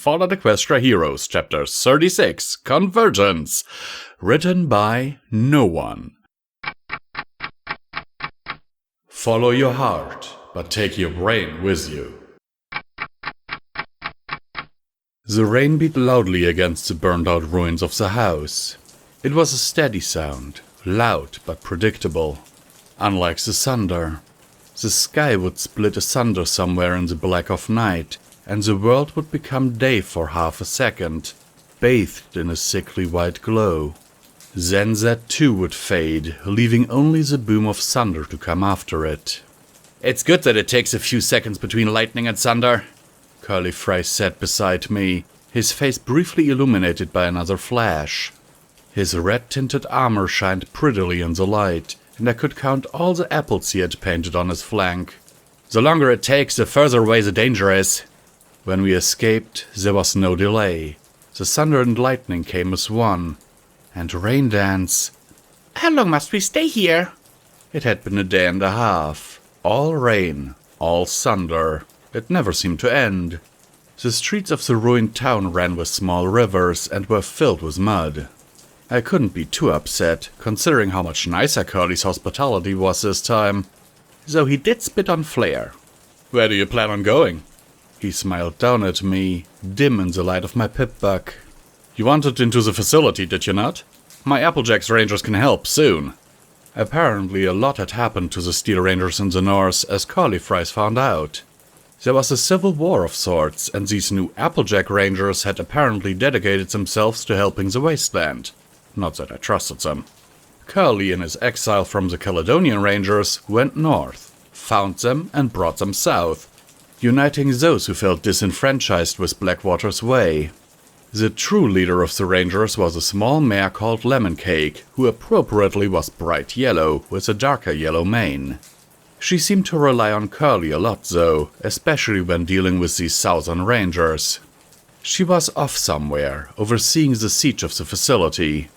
Fallout Equestria Heroes, Chapter 36, Convergence, written by no one. Follow your heart, but take your brain with you. The rain beat loudly against the burned-out ruins of the house. It was a steady sound, loud but predictable. Unlike the thunder, the sky would split asunder somewhere in the black of night, and the world would become day for half a second, bathed in a sickly white glow. Then that too would fade, leaving only the boom of thunder to come after it. "It's good that it takes a few seconds between lightning and thunder," Curly Fry sat beside me, his face briefly illuminated by another flash. His red-tinted armor shined prettily in the light, and I could count all the apples he had painted on his flank. "The longer it takes, the further away the danger is." When we escaped, there was no delay. The thunder and lightning came as one, and Rain Dance... How long must we stay here? It had been a day and a half. All rain, all thunder. It never seemed to end. The streets of the ruined town ran with small rivers and were filled with mud. I couldn't be too upset, considering how much nicer Curly's hospitality was this time. Though he did spit on Flair. "Where do you plan on going?" He smiled down at me, dim in the light of my pip-buck. "You wanted into the facility, did you not? My Applejack's Rangers can help, soon." Apparently a lot had happened to the Steel Rangers in the north, as Curly Fries found out. There was a civil war of sorts, and these new Applejack Rangers had apparently dedicated themselves to helping the Wasteland. Not that I trusted them. Curly, in his exile from the Caledonian Rangers, went north, found them and brought them south, uniting those who felt disenfranchised with Blackwater's way. The true leader of the Rangers was a small mare called Lemon Cake, who appropriately was bright yellow with a darker yellow mane. She seemed to rely on Curly a lot though, especially when dealing with these Southern Rangers. She was off somewhere, overseeing the siege of the facility.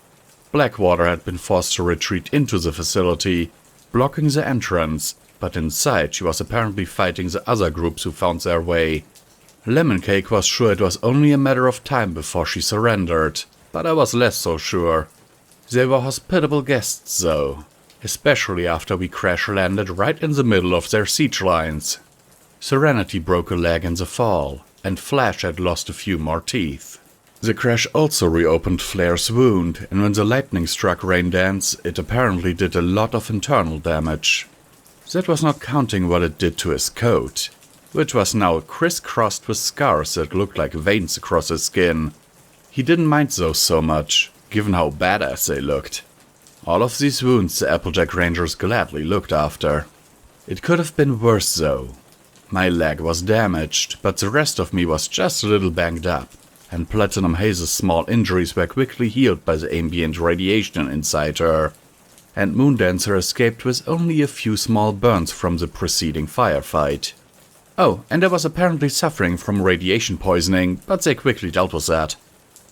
Blackwater had been forced to retreat into the facility, blocking the entrance, but inside she was apparently fighting the other groups who found their way. Lemon Cake was sure it was only a matter of time before she surrendered, but I was less so sure. They were hospitable guests though, especially after we crash-landed right in the middle of their siege lines. Serenity broke a leg in the fall, and Flash had lost a few more teeth. The crash also reopened Flair's wound, and when the lightning struck Rain Dance, it apparently did a lot of internal damage. That was not counting what it did to his coat, which was now crisscrossed with scars that looked like veins across his skin. He didn't mind those so much, given how badass they looked. All of these wounds the Applejack Rangers gladly looked after. It could have been worse though. My leg was damaged, but the rest of me was just a little banged up, and Platinum Haze's small injuries were quickly healed by the ambient radiation inside her. And Moondancer escaped with only a few small burns from the preceding firefight. Oh, and I was apparently suffering from radiation poisoning, but they quickly dealt with that.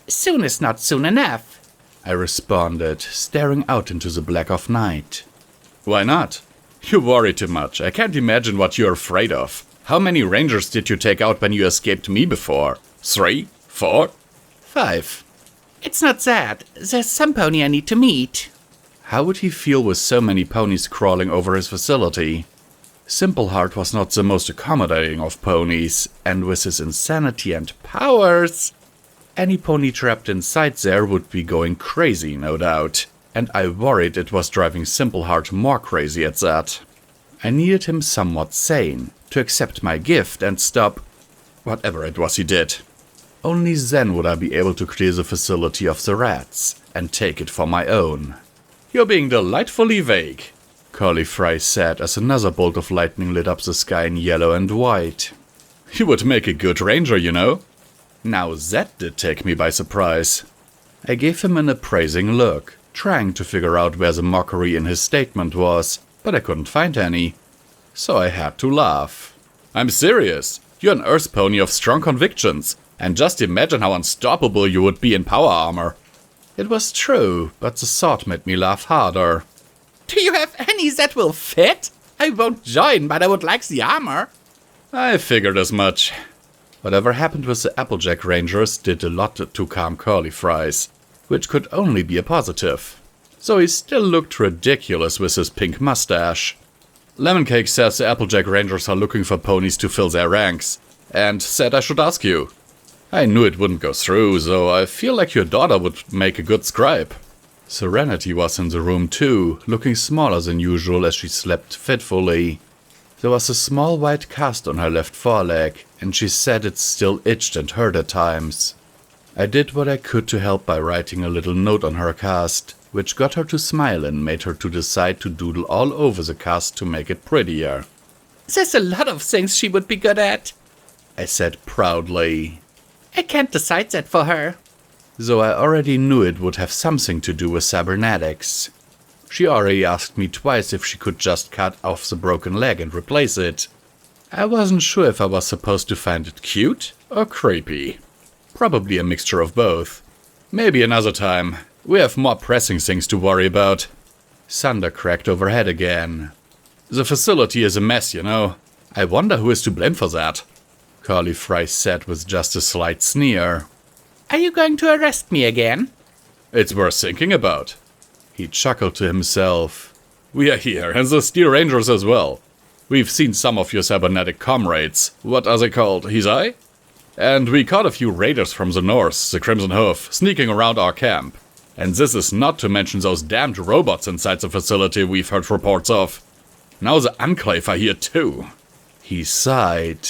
"Soon is not soon enough," I responded, staring out into the black of night. "Why not? You worry too much. I can't imagine what you're afraid of. How many Rangers did you take out when you escaped me before? 3? 4? 5? "It's not that. There's some pony I need to meet." How would he feel with so many ponies crawling over his facility? Simpleheart was not the most accommodating of ponies, and with his insanity and powers, any pony trapped inside there would be going crazy, no doubt, and I worried it was driving Simpleheart more crazy at that. I needed him somewhat sane, to accept my gift and stop whatever it was he did. Only then would I be able to clear the facility of the rats, and take it for my own. "You're being delightfully vague," Curly Fry said as another bolt of lightning lit up the sky in yellow and white. "You would make a good ranger, you know." Now that did take me by surprise. I gave him an appraising look, trying to figure out where the mockery in his statement was, but I couldn't find any. So I had to laugh. "I'm serious. You're an Earth pony of strong convictions, and just imagine how unstoppable you would be in power armor." It was true, but the thought made me laugh harder. "Do you have any that will fit? I won't join, but I would like the armor." I figured as much. Whatever happened with the Applejack Rangers did a lot to calm Curly Fries, which could only be a positive. So he still looked ridiculous with his pink mustache. Lemoncake says the Applejack Rangers are looking for ponies to fill their ranks, and said I should ask you. I knew it wouldn't go through, so I feel like your daughter would make a good scribe. Serenity was in the room too, looking smaller than usual as she slept fitfully. There was a small white cast on her left foreleg, and she said it still itched and hurt at times. I did what I could to help by writing a little note on her cast, which got her to smile and made her to decide to doodle all over the cast to make it prettier. There's a lot of things she would be good at, I said proudly. I can't decide that for her. Though I already knew it would have something to do with cybernetics. She already asked me twice if she could just cut off the broken leg and replace it. I wasn't sure if I was supposed to find it cute or creepy. Probably a mixture of both. Maybe another time. We have more pressing things to worry about. Thunder cracked overhead again. The facility is a mess, you know. I wonder who is to blame for that. Curly Fries said with just a slight sneer. Are you going to arrest me again? It's worth thinking about. He chuckled to himself. We are here, and the Steel Rangers as well. We've seen some of your cybernetic comrades. What are they called? Thiese? And we caught a few raiders from the north, the Crimson Hoof, sneaking around our camp. And this is not to mention those damned robots inside the facility we've heard reports of. Now the Enclave are here too. He sighed.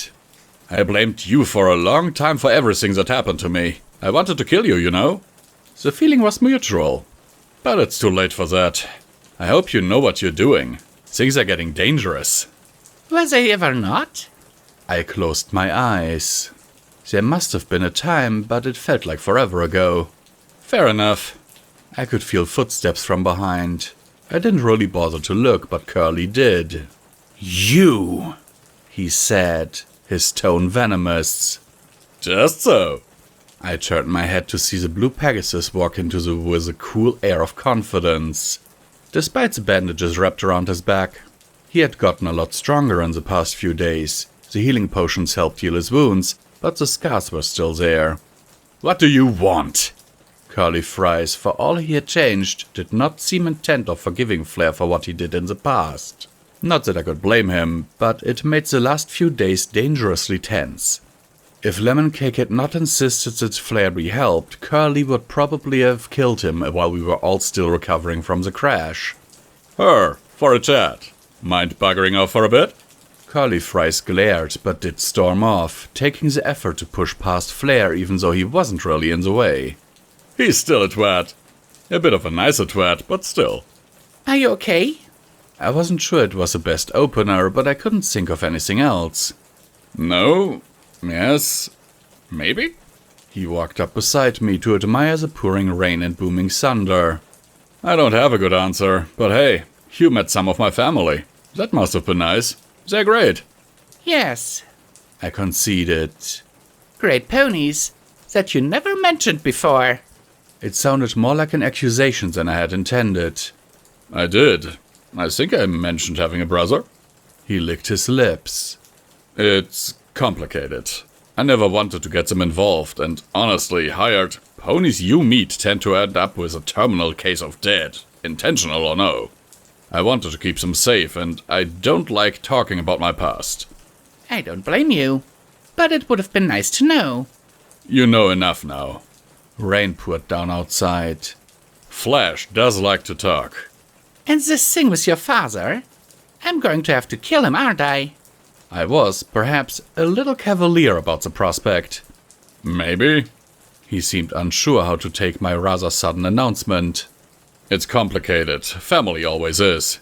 I blamed you for a long time for everything that happened to me. I wanted to kill you, you know. The feeling was mutual. But it's too late for that. I hope you know what you're doing. Things are getting dangerous. Were they ever not? I closed my eyes. There must have been a time, but it felt like forever ago. Fair enough. I could feel footsteps from behind. I didn't really bother to look, but Curly did. You, he said, his tone venomous. Just so. I turned my head to see the blue Pegasus walk into the room with a cool air of confidence. Despite the bandages wrapped around his back, he had gotten a lot stronger in the past few days. The healing potions helped heal his wounds, but the scars were still there. What do you want? Curly Fries, for all he had changed, did not seem intent of forgiving Flair for what he did in the past. Not that I could blame him, but it made the last few days dangerously tense. If Lemoncake had not insisted that Flair be helped, Curly would probably have killed him while we were all still recovering from the crash. For a chat. Mind buggering off for a bit? Curly Fries glared, but did storm off, taking the effort to push past Flair even though he wasn't really in the way. He's still a twat. A bit of a nicer twat, but still. Are you okay? I wasn't sure it was the best opener, but I couldn't think of anything else. No. Yes. Maybe? He walked up beside me to admire the pouring rain and booming thunder. I don't have a good answer, but hey, you met some of my family. That must have been nice. They're great. Yes. I conceded. Great ponies that you never mentioned before. It sounded more like an accusation than I had intended. I did. I think I mentioned having a brother. He licked his lips. It's complicated. I never wanted to get them involved, and honestly, hired ponies you meet tend to end up with a terminal case of dead, intentional or no. I wanted to keep them safe, and I don't like talking about my past. I don't blame you, but it would have been nice to know. You know enough now. Rain poured down outside. Flash does like to talk. And this thing with your father? I'm going to have to kill him, aren't I? I was, perhaps, a little cavalier about the prospect. Maybe. He seemed unsure how to take my rather sudden announcement. It's complicated. Family always is.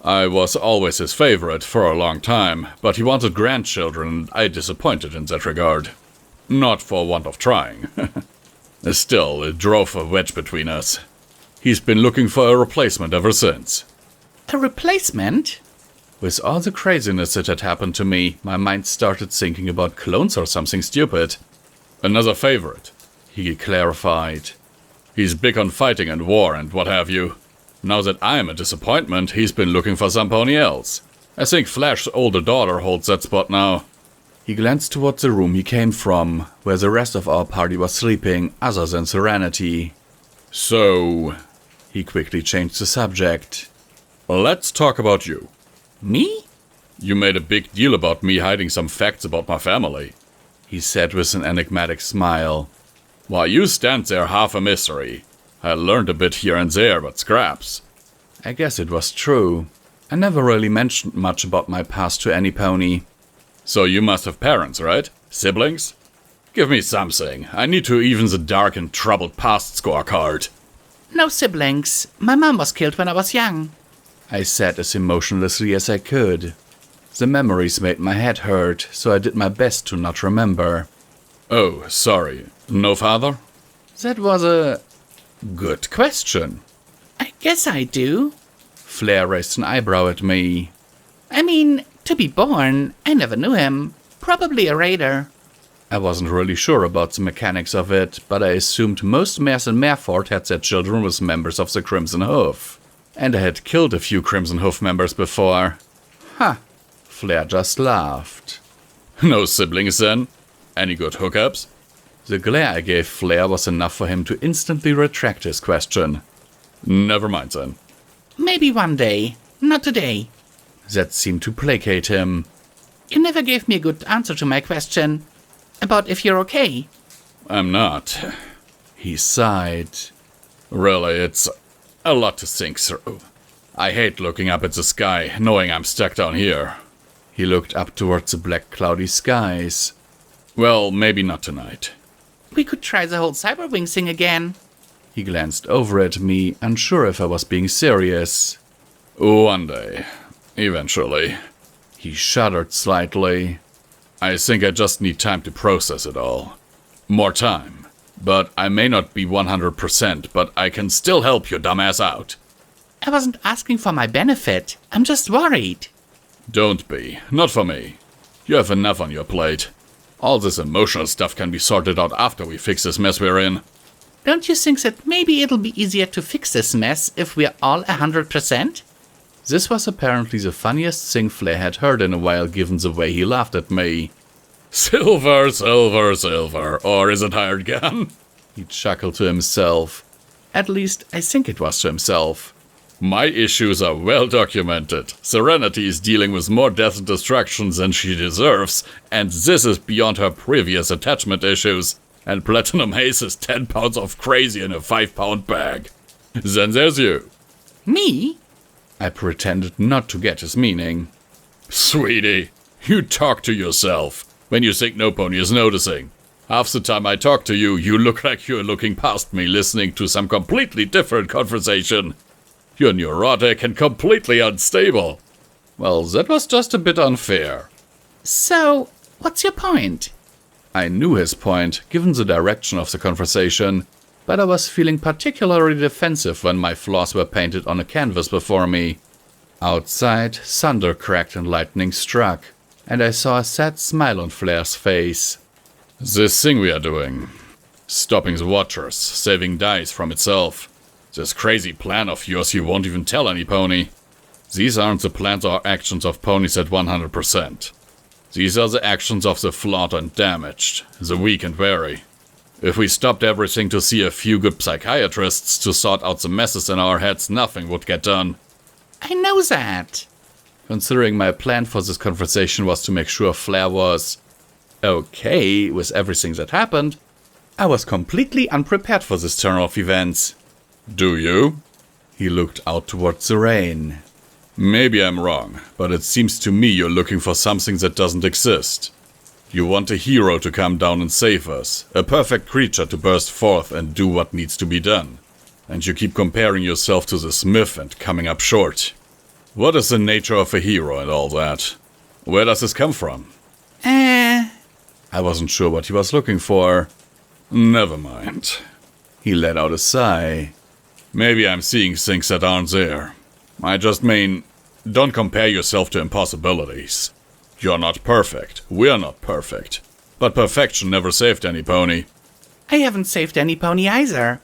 I was always his favorite for a long time, but he wanted grandchildren and I disappointed in that regard. Not for want of trying. Still, it drove a wedge between us. He's been looking for a replacement ever since. A replacement? With all the craziness that had happened to me, my mind started thinking about clones or something stupid. Another favorite, he clarified. He's big on fighting and war and what have you. Now that I'm a disappointment, he's been looking for somebody else. I think Flash's older daughter holds that spot now. He glanced towards the room he came from, where the rest of our party was sleeping, other than Serenity. So, he quickly changed the subject. Let's talk about you. Me? You made a big deal about me hiding some facts about my family, he said with an enigmatic smile. Why, you stand there half a mystery. I learned a bit here and there, but scraps. I guess it was true. I never really mentioned much about my past to any pony. So you must have parents, right? Siblings? Give me something. I need to even the dark and troubled past scorecard. No siblings. My mom was killed when I was young, I said as emotionlessly as I could. The memories made my head hurt, so I did my best to not remember. Oh, sorry. No father? That was a good question. I guess I do. Flair raised an eyebrow at me. I mean, to be born, I never knew him. Probably a raider. I wasn't really sure about the mechanics of it, but I assumed most mares in Mareford had their children with members of the Crimson Hoof. And I had killed a few Crimson Hoof members before. Huh. Flair just laughed. No siblings then? Any good hookups? The glare I gave Flair was enough for him to instantly retract his question. Never mind then. Maybe one day. Not today. That seemed to placate him. You never gave me a good answer to my question. About if you're okay. I'm not. He sighed. Really, it's a lot to think through. I hate looking up at the sky, knowing I'm stuck down here. He looked up towards the black cloudy skies. Well, maybe not tonight. We could try the whole Cyberwing thing again. He glanced over at me, unsure if I was being serious. One day. Eventually. He shuddered slightly. I think I just need time to process it all. More time. But I may not be 100%, but I can still help your dumbass out. I wasn't asking for my benefit. I'm just worried. Don't be. Not for me. You have enough on your plate. All this emotional stuff can be sorted out after we fix this mess we're in. Don't you think that maybe it'll be easier to fix this mess if we're all 100%? This was apparently the funniest thing Flair had heard in a while, given the way he laughed at me. Silver, silver, silver, or is it hired gun? He chuckled to himself. At least, I think it was to himself. My issues are well documented. Serenity is dealing with more death and destruction than she deserves, and this is beyond her previous attachment issues. And Platinum Haze is 10 pounds of crazy in a 5-pound bag. Then there's you. Me? I pretended not to get his meaning. Sweetie, you talk to yourself when you think no pony is noticing. Half the time I talk to you, you look like you're looking past me, listening to some completely different conversation. You're neurotic and completely unstable. Well, that was just a bit unfair. So, what's your point? I knew his point, given the direction of the conversation, but I was feeling particularly defensive when my flaws were painted on a canvas before me. Outside, thunder cracked and lightning struck, and I saw a sad smile on Flair's face. This thing we are doing. Stopping the Watchers, saving dice from itself. This crazy plan of yours you won't even tell any pony. These aren't the plans or actions of ponies at 100%. These are the actions of the flawed and damaged, the weak and wary. If we stopped everything to see a few good psychiatrists to sort out the messes in our heads, nothing would get done. I know that. Considering my plan for this conversation was to make sure Flair was okay with everything that happened, I was completely unprepared for this turn of events. Do you? He looked out towards the rain. Maybe I'm wrong, but it seems to me you're looking for something that doesn't exist. You want a hero to come down and save us, a perfect creature to burst forth and do what needs to be done. And you keep comparing yourself to the Smith and coming up short. What is the nature of a hero and all that? Where does this come from? I wasn't sure what he was looking for. Never mind. He let out a sigh. Maybe I'm seeing things that aren't there. I just mean, don't compare yourself to impossibilities. You're not perfect. We're not perfect. But perfection never saved any pony. I haven't saved any pony either.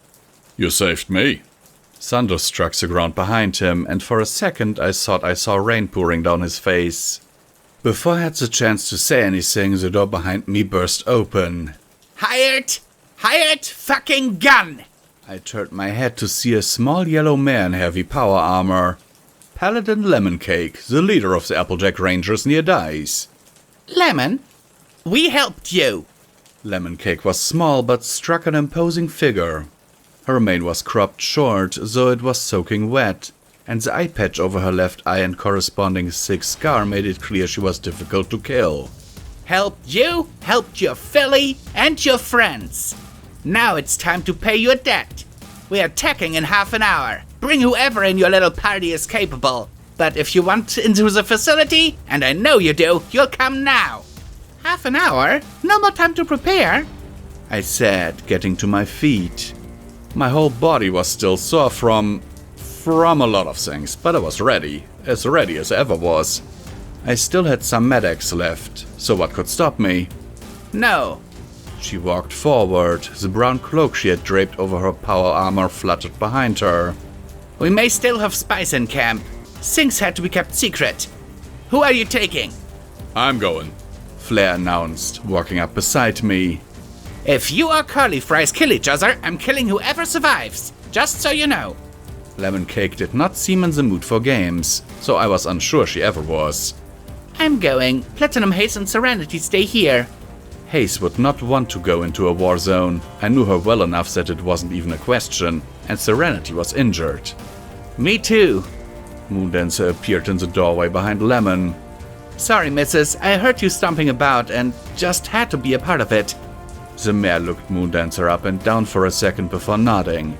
You saved me. Thunder struck the ground behind him, and for a second I thought I saw rain pouring down his face. Before I had the chance to say anything, the door behind me burst open. Hired! Hired fucking gun! I turned my head to see a small yellow mare in heavy power armor. Paladin Lemon Cake, the leader of the Applejack Rangers near Thiese. Lemon? We helped you! Lemon Cake was small but struck an imposing figure. Her mane was cropped short, though it was soaking wet, and the eye patch over her left eye and corresponding thick scar made it clear she was difficult to kill. Helped you, helped your filly, and your friends. Now it's time to pay your debt. We're attacking in half an hour. Bring whoever in your little party is capable. But if you want into the facility, and I know you do, you'll come now. Half an hour? No more time to prepare? I said, getting to my feet. My whole body was still sore from a lot of things, but I was ready as I ever was. I still had some medics left, so what could stop me? No. She walked forward, the brown cloak she had draped over her power armor fluttered behind her. We may still have spies in camp. Things had to be kept secret. Who are you taking? I'm going, Flair announced, walking up beside me. If you or Curly Fries kill each other, I'm killing whoever survives. Just so you know. Lemon Cake did not seem in the mood for games, so I was unsure she ever was. I'm going. Platinum Haze and Serenity stay here. Haze would not want to go into a war zone. I knew her well enough that it wasn't even a question, and Serenity was injured. Me too. Moondancer appeared in the doorway behind Lemon. Sorry, missus. I heard you stomping about and just had to be a part of it. The mare looked Moondancer up and down for a second before nodding.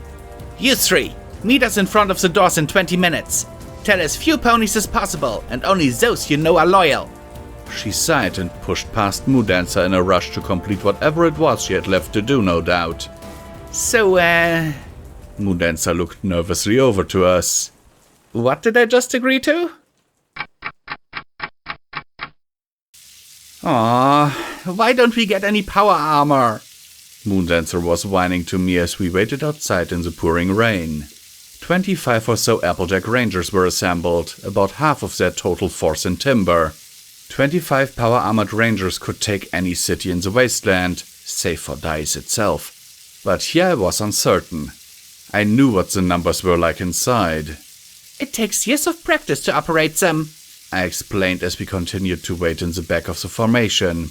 You three, meet us in front of the doors in 20 minutes. Tell as few ponies as possible, and only those you know are loyal. She sighed and pushed past Moondancer in a rush to complete whatever it was she had left to do, no doubt. So, Moondancer looked nervously over to us. What did I just agree to? Aw, why don't we get any power armor? Moondancer was whining to me as we waited outside in the pouring rain. 25 or so Applejack Rangers were assembled, about half of their total force in timber. 25 power-armored Rangers could take any city in the wasteland, save for Thiese itself. But here I was uncertain. I knew what the numbers were like inside. It takes years of practice to operate them, I explained as we continued to wait in the back of the formation.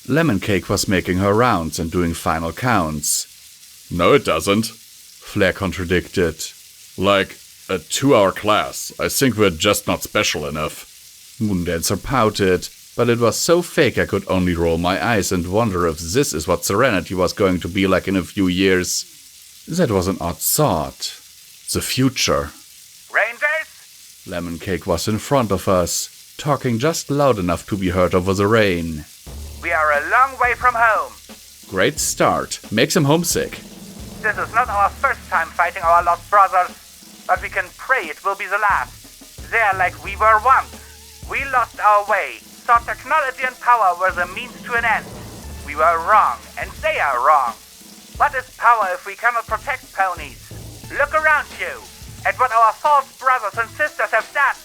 Lemon Cake was making her rounds and doing final counts. No, it doesn't, Flair contradicted. Like a 2-hour class. I think we're just not special enough. Moondancer pouted, but it was so fake I could only roll my eyes and wonder if this is what Serenity was going to be like in a few years. That was an odd thought. The future. Rangers? Lemon Cake was in front of us, talking just loud enough to be heard over the rain. We are a long way from home. Great start. Makes him homesick. This is not our first time fighting our lost brothers, but we can pray it will be the last. They're like we were once. We lost our way, thought technology and power were the means to an end. We were wrong, and they are wrong. What is power if we cannot protect ponies? Look around you, at what our false brothers and sisters have done.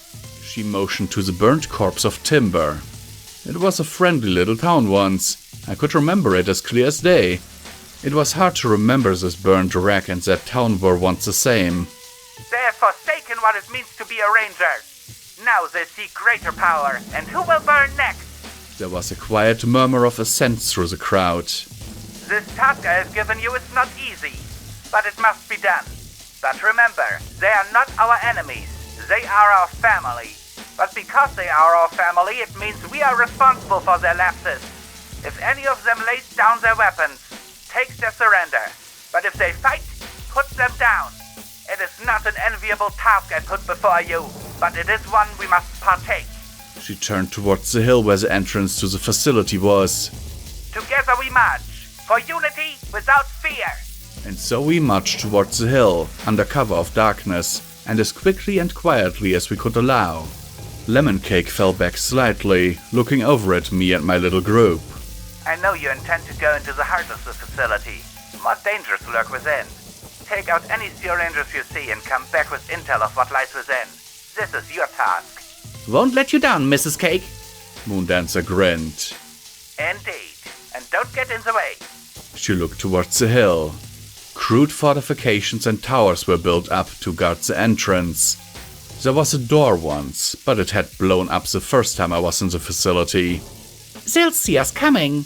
She motioned to the burnt corpse of timber. It was a friendly little town once. I could remember it as clear as day. It was hard to remember this burned wreck and that town were once the same. They have forsaken what it means to be a ranger. Now they seek greater power, and who will burn next? There was a quiet murmur of assent through the crowd. This task I have given you is not easy, but it must be done. But remember, they are not our enemies. They are our family. But because they are our family, it means we are responsible for their lapses. If any of them lays down their weapons, takes their surrender. But if they fight, put them down. It is not an enviable task I put before you, but it is one we must partake. She turned towards the hill where the entrance to the facility was. Together we march, for unity without fear. And so we marched towards the hill, under cover of darkness, and as quickly and quietly as we could allow. Lemon Cake fell back slightly, looking over at me and my little group. I know you intend to go into the heart of the facility. More dangers lurk within. Take out any Steel Rangers you see and come back with intel of what lies within. This is your task. Won't let you down, Mrs. Cake. Moondancer grinned. Indeed. And don't get in the way. She looked towards the hill. Crude fortifications and towers were built up to guard the entrance. There was a door once, but it had blown up the first time I was in the facility. They'll see us coming.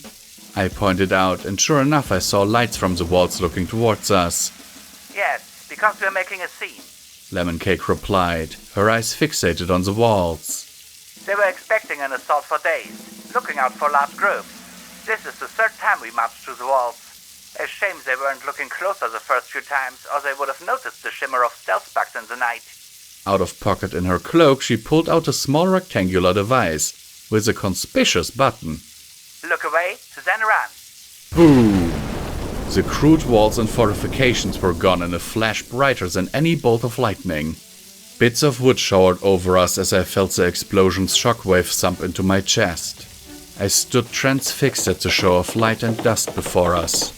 I pointed out, and sure enough I saw lights from the walls looking towards us. Yes, because we're making a scene. Lemon Cake replied, her eyes fixated on the walls. They were expecting an assault for days, looking out for large groups. This is the third time we marched through the walls. A shame they weren't looking closer the first few times, or they would have noticed the shimmer of stealth bugs in the night. Out of pocket in her cloak, she pulled out a small rectangular device with a conspicuous button. Look away, then run. Boom! The crude walls and fortifications were gone in a flash brighter than any bolt of lightning. Bits of wood showered over us as I felt the explosion's shockwave thump into my chest. I stood transfixed at the show of light and dust before us.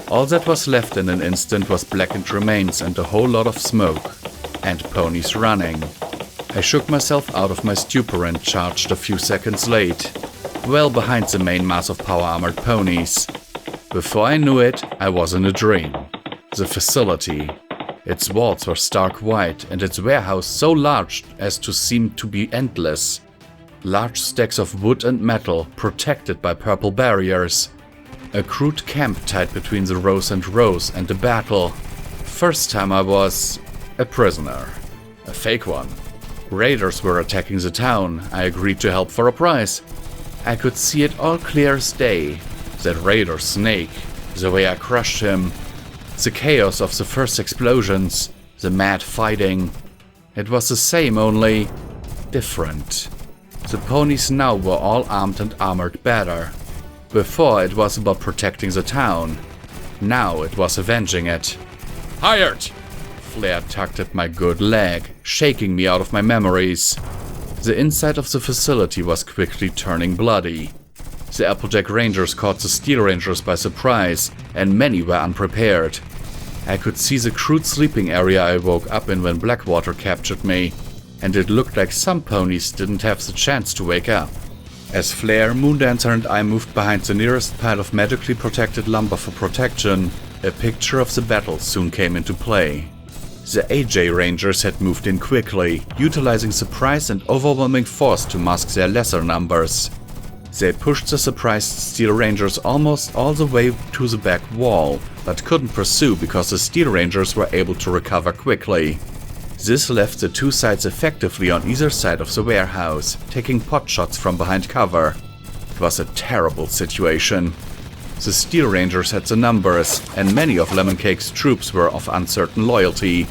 All that was left in an instant was blackened remains and a whole lot of smoke. And ponies running. I shook myself out of my stupor and charged a few seconds late, well behind the main mass of power-armored ponies. Before I knew it, I was in a dream. The facility. Its walls were stark white, and its warehouse so large as to seem to be endless. Large stacks of wood and metal, protected by purple barriers. A crude camp tied between the rows and a battle. First time I was a prisoner. A fake one. Raiders were attacking the town. I agreed to help for a price. I could see it all clear as day. That raider snake. The way I crushed him. The chaos of the first explosions. The mad fighting. It was the same, only different. The ponies now were all armed and armored better. Before it was about protecting the town. Now it was avenging it. Hired! Flare tugged at my good leg, shaking me out of my memories. The inside of the facility was quickly turning bloody. The Applejack Rangers caught the Steel Rangers by surprise, and many were unprepared. I could see the crude sleeping area I woke up in when Blackwater captured me, and it looked like some ponies didn't have the chance to wake up. As Flare, Moondancer and I moved behind the nearest pile of magically protected lumber for protection, a picture of the battle soon came into play. The AJ Rangers had moved in quickly, utilizing surprise and overwhelming force to mask their lesser numbers. They pushed the surprised Steel Rangers almost all the way to the back wall, but couldn't pursue because the Steel Rangers were able to recover quickly. This left the two sides effectively on either side of the warehouse, taking potshots from behind cover. It was a terrible situation. The Steel Rangers had the numbers, and many of Lemon Cake's troops were of uncertain loyalty.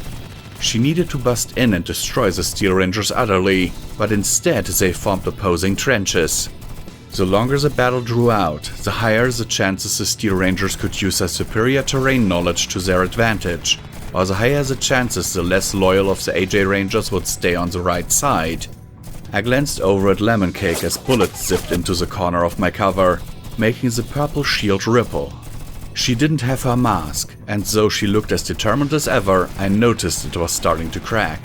She needed to bust in and destroy the Steel Rangers utterly, but instead they formed opposing trenches. The longer the battle drew out, the higher the chances the Steel Rangers could use their superior terrain knowledge to their advantage, or the higher the chances the less loyal of the AJ Rangers would stay on the right side. I glanced over at Lemon Cake as bullets zipped into the corner of my cover, making the purple shield ripple. She didn't have her mask, and though she looked as determined as ever, I noticed it was starting to crack.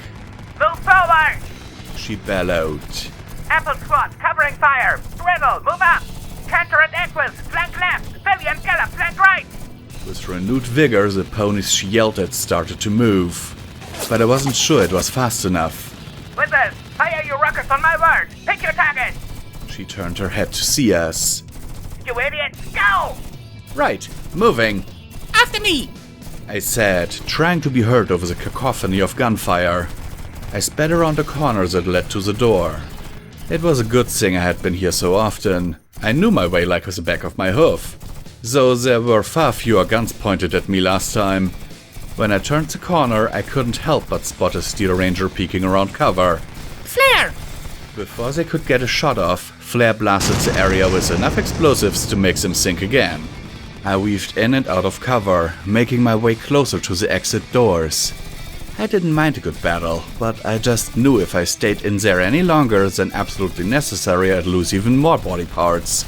Move forward! She bellowed. Apple Squad, covering fire! Riddle, move up! Cantor and Equus, flank left! Philly and Gallop, flank right! With renewed vigor, the ponies she yelled at started to move. But I wasn't sure it was fast enough. Withers, fire your rockets on my word! Pick your target! She turned her head to see us. You idiot, go! Right, moving, After me! I said, trying to be heard over the cacophony of gunfire. I sped around the corner that led to the door. It was a good thing I had been here so often. I knew my way like the back of my hoof. Though there were far fewer guns pointed at me last time. When I turned the corner, I couldn't help but spot a Steel Ranger peeking around cover. Flare! Before they could get a shot off, Flare blasted the area with enough explosives to make them sink again. I weaved in and out of cover, making my way closer to the exit doors. I didn't mind a good battle, but I just knew if I stayed in there any longer than absolutely necessary, I'd lose even more body parts.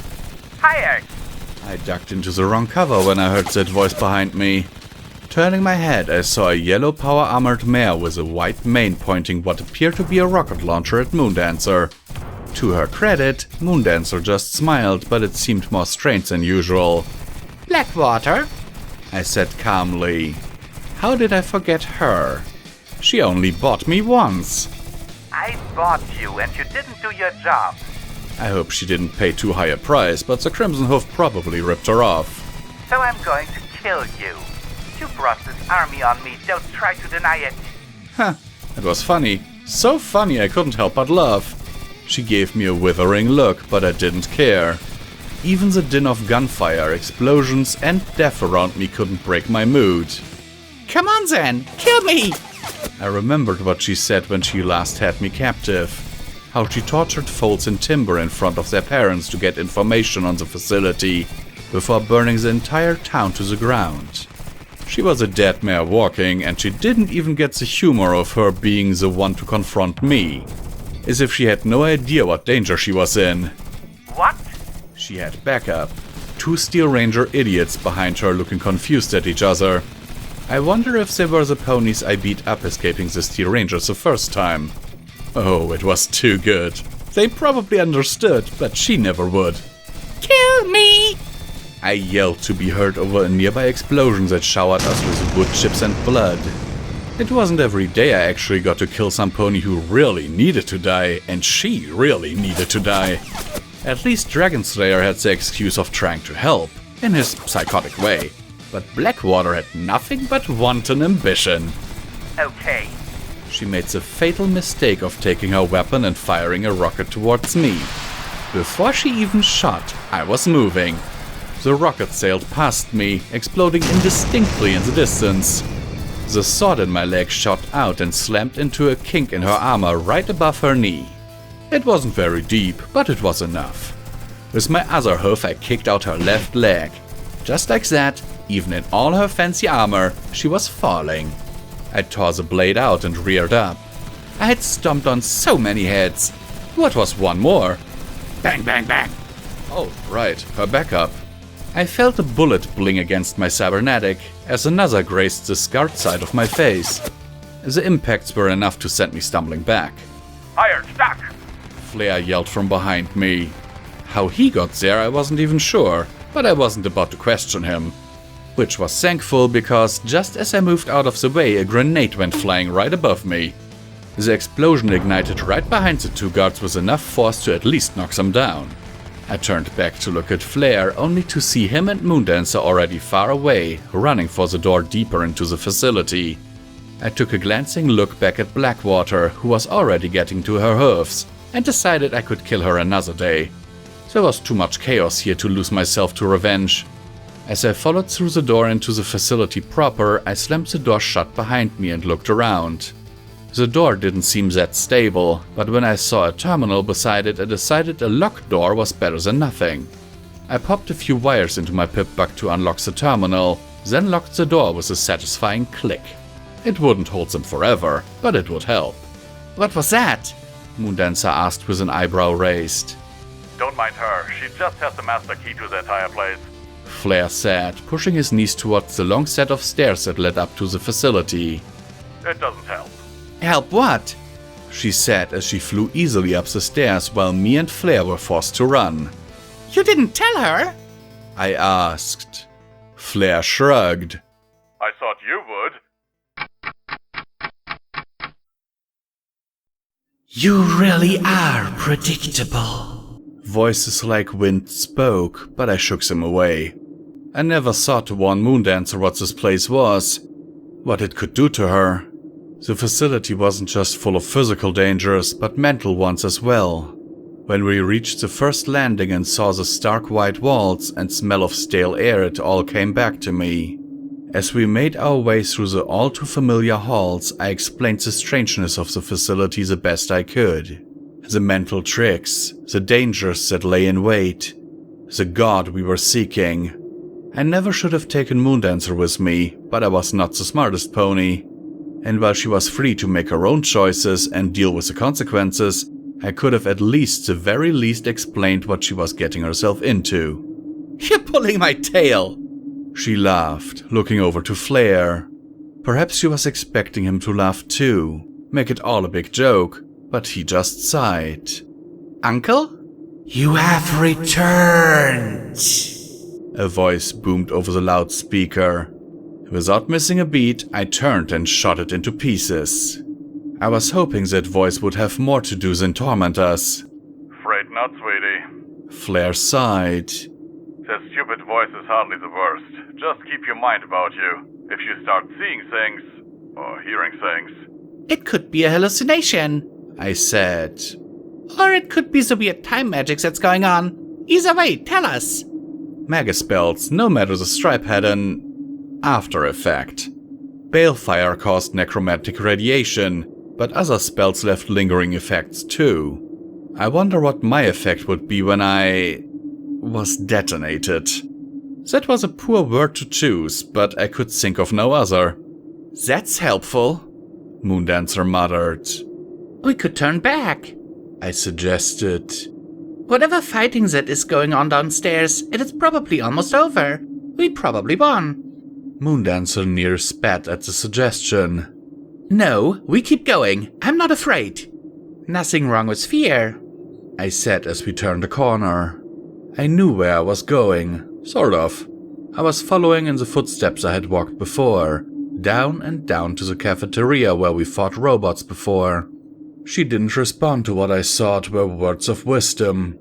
Hired! I ducked into the wrong cover when I heard that voice behind me. Turning my head, I saw a yellow power-armored mare with a white mane pointing what appeared to be a rocket launcher at Moondancer. To her credit, Moondancer just smiled, but it seemed more strange than usual. Blackwater? I said calmly. How did I forget her? She only bought me once. I bought you and you didn't do your job. I hope she didn't pay too high a price, but the Crimson Hoof probably ripped her off. So I'm going to kill you. You brought this army on me, don't try to deny it. Huh, it was funny. So funny I couldn't help but laugh. She gave me a withering look, but I didn't care. Even the din of gunfire, explosions, and death around me couldn't break my mood. Come on then, kill me! I remembered what she said when she last had me captive. How she tortured folks in timber in front of their parents to get information on the facility, before burning the entire town to the ground. She was a dead mare walking, and she didn't even get the humor of her being the one to confront me. As if she had no idea what danger she was in. What? She had backup. 2 Steel Ranger idiots behind her looking confused at each other. I wonder if they were the ponies I beat up escaping the Steel Rangers the first time. Oh, it was too good. They probably understood, but she never would. Kill me! I yelled to be heard over a nearby explosion that showered us with wood chips and blood. It wasn't every day I actually got to kill some pony who really needed to die, and she really needed to die. At least Dragon Slayer had the excuse of trying to help, in his psychotic way. But Blackwater had nothing but wanton ambition. Okay. She made the fatal mistake of taking her weapon and firing a rocket towards me. Before she even shot, I was moving. The rocket sailed past me, exploding indistinctly in the distance. The sword in my leg shot out and slammed into a kink in her armor right above her knee. It wasn't very deep, but it was enough. With my other hoof, I kicked out her left leg. Just like that, even in all her fancy armor, she was falling. I tore the blade out and reared up. I had stomped on so many heads. What was one more? Bang, bang, bang! Oh, right, her backup. I felt a bullet bling against my cybernetic as another grazed the scarred side of my face. The impacts were enough to send me stumbling back. Iron stuck! Flair yelled from behind me. How he got there I wasn't even sure, but I wasn't about to question him. Which was thankful because just as I moved out of the way, a grenade went flying right above me. The explosion ignited right behind the 2 guards with enough force to at least knock them down. I turned back to look at Flair, only to see him and Moondancer already far away, running for the door deeper into the facility. I took a glancing look back at Blackwater, who was already getting to her hoofs, and decided I could kill her another day. There was too much chaos here to lose myself to revenge. As I followed through the door into the facility proper, I slammed the door shut behind me and looked around. The door didn't seem that stable, but when I saw a terminal beside it, I decided a locked door was better than nothing. I popped a few wires into my pip-buck to unlock the terminal, then locked the door with a satisfying click. It wouldn't hold them forever, but it would help. What was that? Moondancer asked with an eyebrow raised. Don't mind her. She just has the master key to the entire place. Flair said, pushing his knees towards the long set of stairs that led up to the facility. It doesn't help. Help what? She said as she flew easily up the stairs while me and Flair were forced to run. You didn't tell her? I asked. Flair shrugged. I thought you would. You really are predictable. Voices like wind spoke, but I shook them away. I never thought to warn Moondancer what this place was, what it could do to her. The facility wasn't just full of physical dangers, but mental ones as well. When we reached the first landing and saw the stark white walls and smell of stale air, it all came back to me. As we made our way through the all too familiar halls, I explained the strangeness of the facility the best I could. The mental tricks, the dangers that lay in wait, the god we were seeking. I never should have taken Moondancer with me, but I was not the smartest pony. And while she was free to make her own choices and deal with the consequences, I could have at least the very least explained what she was getting herself into. You're pulling my tail! She laughed, looking over to Flair. Perhaps she was expecting him to laugh too, make it all a big joke, but he just sighed. Uncle? You have returned! A voice boomed over the loudspeaker. Without missing a beat, I turned and shot it into pieces. I was hoping that voice would have more to do than torment us. Afraid not, sweetie. Flair sighed. That stupid voice is hardly the worst. Just keep your mind about you. If you start seeing things, or hearing things. It could be a hallucination, I said. or it could be the weird time magic that's going on. Either way, tell us. Mega spells, no matter the stripe, had an after effect. Balefire caused necromantic radiation, but other spells left lingering effects too. I wonder what my effect would be when I was detonated. That was a poor word to choose, but I could think of no other. That's helpful, Moondancer muttered. We could turn back, I suggested. Whatever fighting that is going on downstairs, it is probably almost over. We probably won. Moondancer near spat at the suggestion. No, we keep going. I'm not afraid. Nothing wrong with fear, I said as we turned a corner. I knew where I was going, sort of. I was following in the footsteps I had walked before, down and down to the cafeteria where we fought robots before. She didn't respond to what I thought were words of wisdom.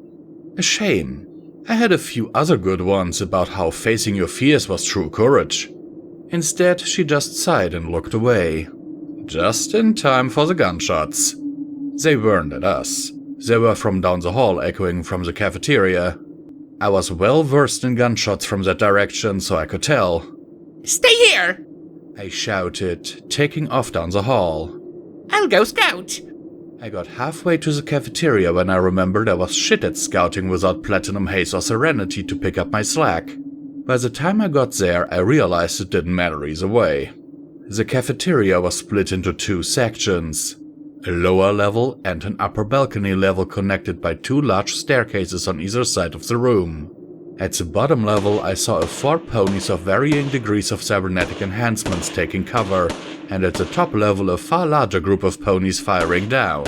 A shame. I had a few other good ones about how facing your fears was true courage. Instead, she just sighed and looked away. Just in time for the gunshots. They weren't at us. They were from down the hall, echoing from the cafeteria. I was well versed in gunshots from that direction, so I could tell. Stay here, I shouted, taking off down the hall. I'll go scout. I got halfway to the cafeteria when I remembered I was shit at scouting without Platinum Haze or Serenity to pick up my slack. By the time I got there, I realized it didn't matter either way. The cafeteria was split into two sections. A lower level and an upper balcony level connected by two large staircases on either side of the room. At the bottom level, I saw 4 ponies of varying degrees of cybernetic enhancements taking cover, and at the top level a far larger group of ponies firing down.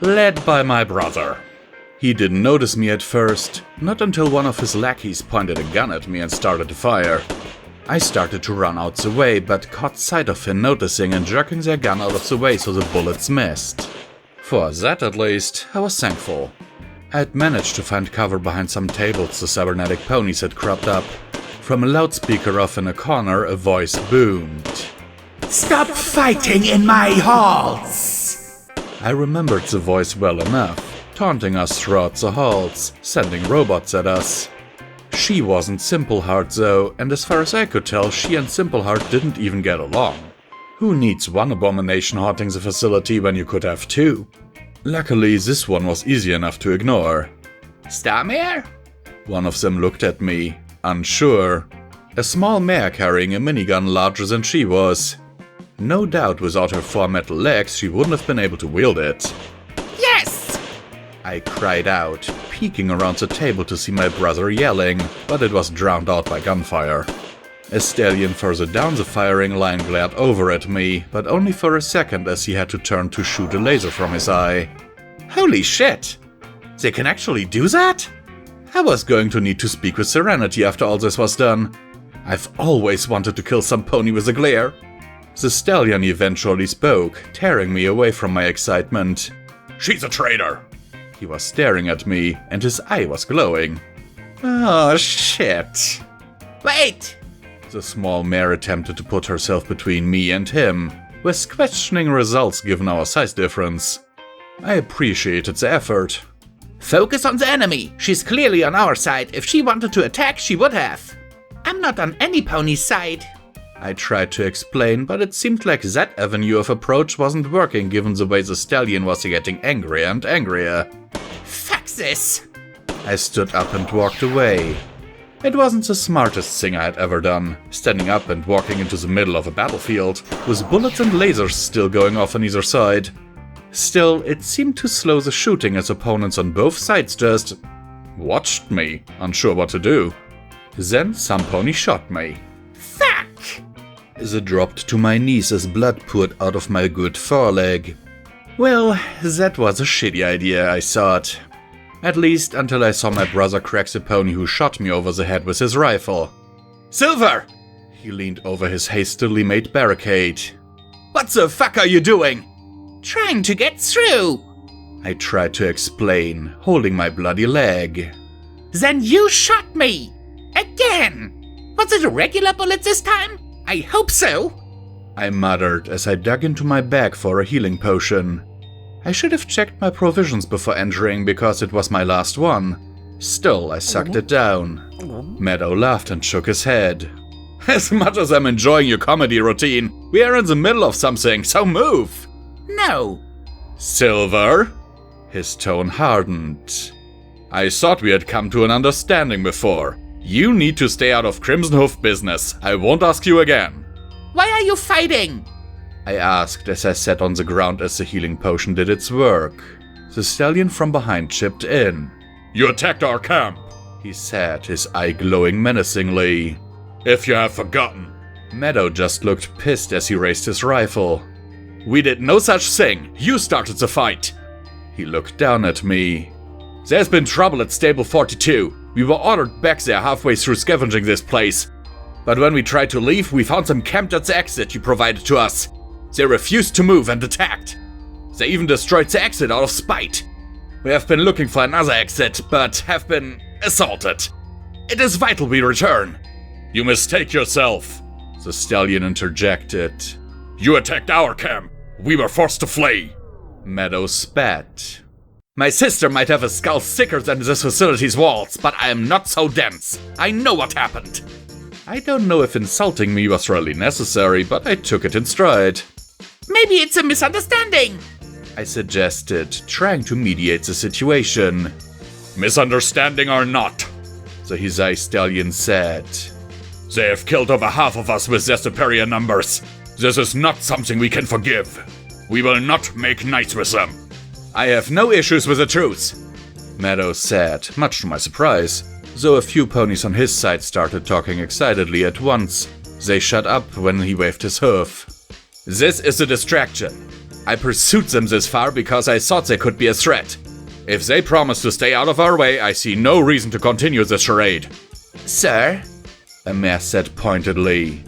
Led by my brother. He didn't notice me at first, not until one of his lackeys pointed a gun at me and started to fire. I started to run out the way, but caught sight of him noticing and jerking their gun out of the way so the bullets missed. For that at least, I was thankful. I had managed to find cover behind some tables the cybernetic ponies had cropped up. From a loudspeaker off in a corner, a voice boomed. Stop fighting in my halls! I remembered the voice well enough, taunting us throughout the halls, sending robots at us. She wasn't Simpleheart though, and as far as I could tell, she and Simpleheart didn't even get along. Who needs one abomination haunting the facility when you could have 2? Luckily, this one was easy enough to ignore. Starmare? One of them looked at me, unsure. A small mare carrying a minigun larger than she was. No doubt without her 4 metal legs, she wouldn't have been able to wield it. Yes! I cried out, peeking around the table to see my brother yelling, but it was drowned out by gunfire. A stallion further down the firing line glared over at me, but only for a second as he had to turn to shoot a laser from his eye. Holy shit! They can actually do that? I was going to need to speak with Serenity after all this was done. I've always wanted to kill some pony with a glare. The stallion eventually spoke, tearing me away from my excitement. She's a traitor! He was staring at me, and his eye was glowing. Oh, shit. Wait! The small mare attempted to put herself between me and him, with questioning results given our size difference. I appreciated the effort. Focus on the enemy. She's clearly on our side. If she wanted to attack, she would have. I'm not on any pony's side. I tried to explain, but it seemed like that avenue of approach wasn't working given the way the stallion was getting angrier and angrier. Fuck this! I stood up and walked away. It wasn't the smartest thing I had ever done, standing up and walking into the middle of a battlefield, with bullets and lasers still going off on either side. Still, it seemed to slow the shooting as opponents on both sides just watched me, unsure what to do. Then some pony shot me. Fuck! I dropped to my knees as blood poured out of my good foreleg. Well, that was a shitty idea, I thought. At least until I saw my brother crack the pony who shot me over the head with his rifle. Silver! He leaned over his hastily made barricade. What the fuck are you doing? Trying to get through. I tried to explain, holding my bloody leg. Then you shot me! Again! Was it a regular bullet this time? I hope so! I muttered as I dug into my bag for a healing potion. I should have checked my provisions before entering because it was my last one. Still, I sucked it down. Meadow laughed and shook his head. As much as I'm enjoying your comedy routine, we are in the middle of something, so move! No. Silver? His tone hardened. I thought we had come to an understanding before. You need to stay out of Crimson Hoof business. I won't ask you again. Why are you fighting? I asked as I sat on the ground as the healing potion did its work. The stallion from behind chipped in. You attacked our camp, he said, his eye glowing menacingly. If you have forgotten. Meadow just looked pissed as he raised his rifle. We did no such thing. You started the fight. He looked down at me. There's been trouble at Stable 42. We were ordered back there halfway through scavenging this place. But when we tried to leave, we found them camped at the exit you provided to us. They refused to move and attacked. They even destroyed the exit out of spite. We have been looking for another exit, but have been assaulted. It is vital we return. You mistake yourself, the stallion interjected. You attacked our camp. We were forced to flee. Meadow spat. My sister might have a skull thicker than this facility's walls, but I am not so dense. I know what happened. I don't know if insulting me was really necessary, but I took it in stride. Maybe it's a misunderstanding, I suggested, trying to mediate the situation. Misunderstanding or not, the Thiese stallion said. They have killed over half of us with their superior numbers. This is not something we can forgive. We will not make nice with them. I have no issues with the truce, Meadow said, much to my surprise, though a few ponies on his side started talking excitedly at once. They shut up when he waved his hoof. This is a distraction. I pursued them this far because I thought they could be a threat. If they promise to stay out of our way, I see no reason to continue this charade. Sir, a mare said pointedly.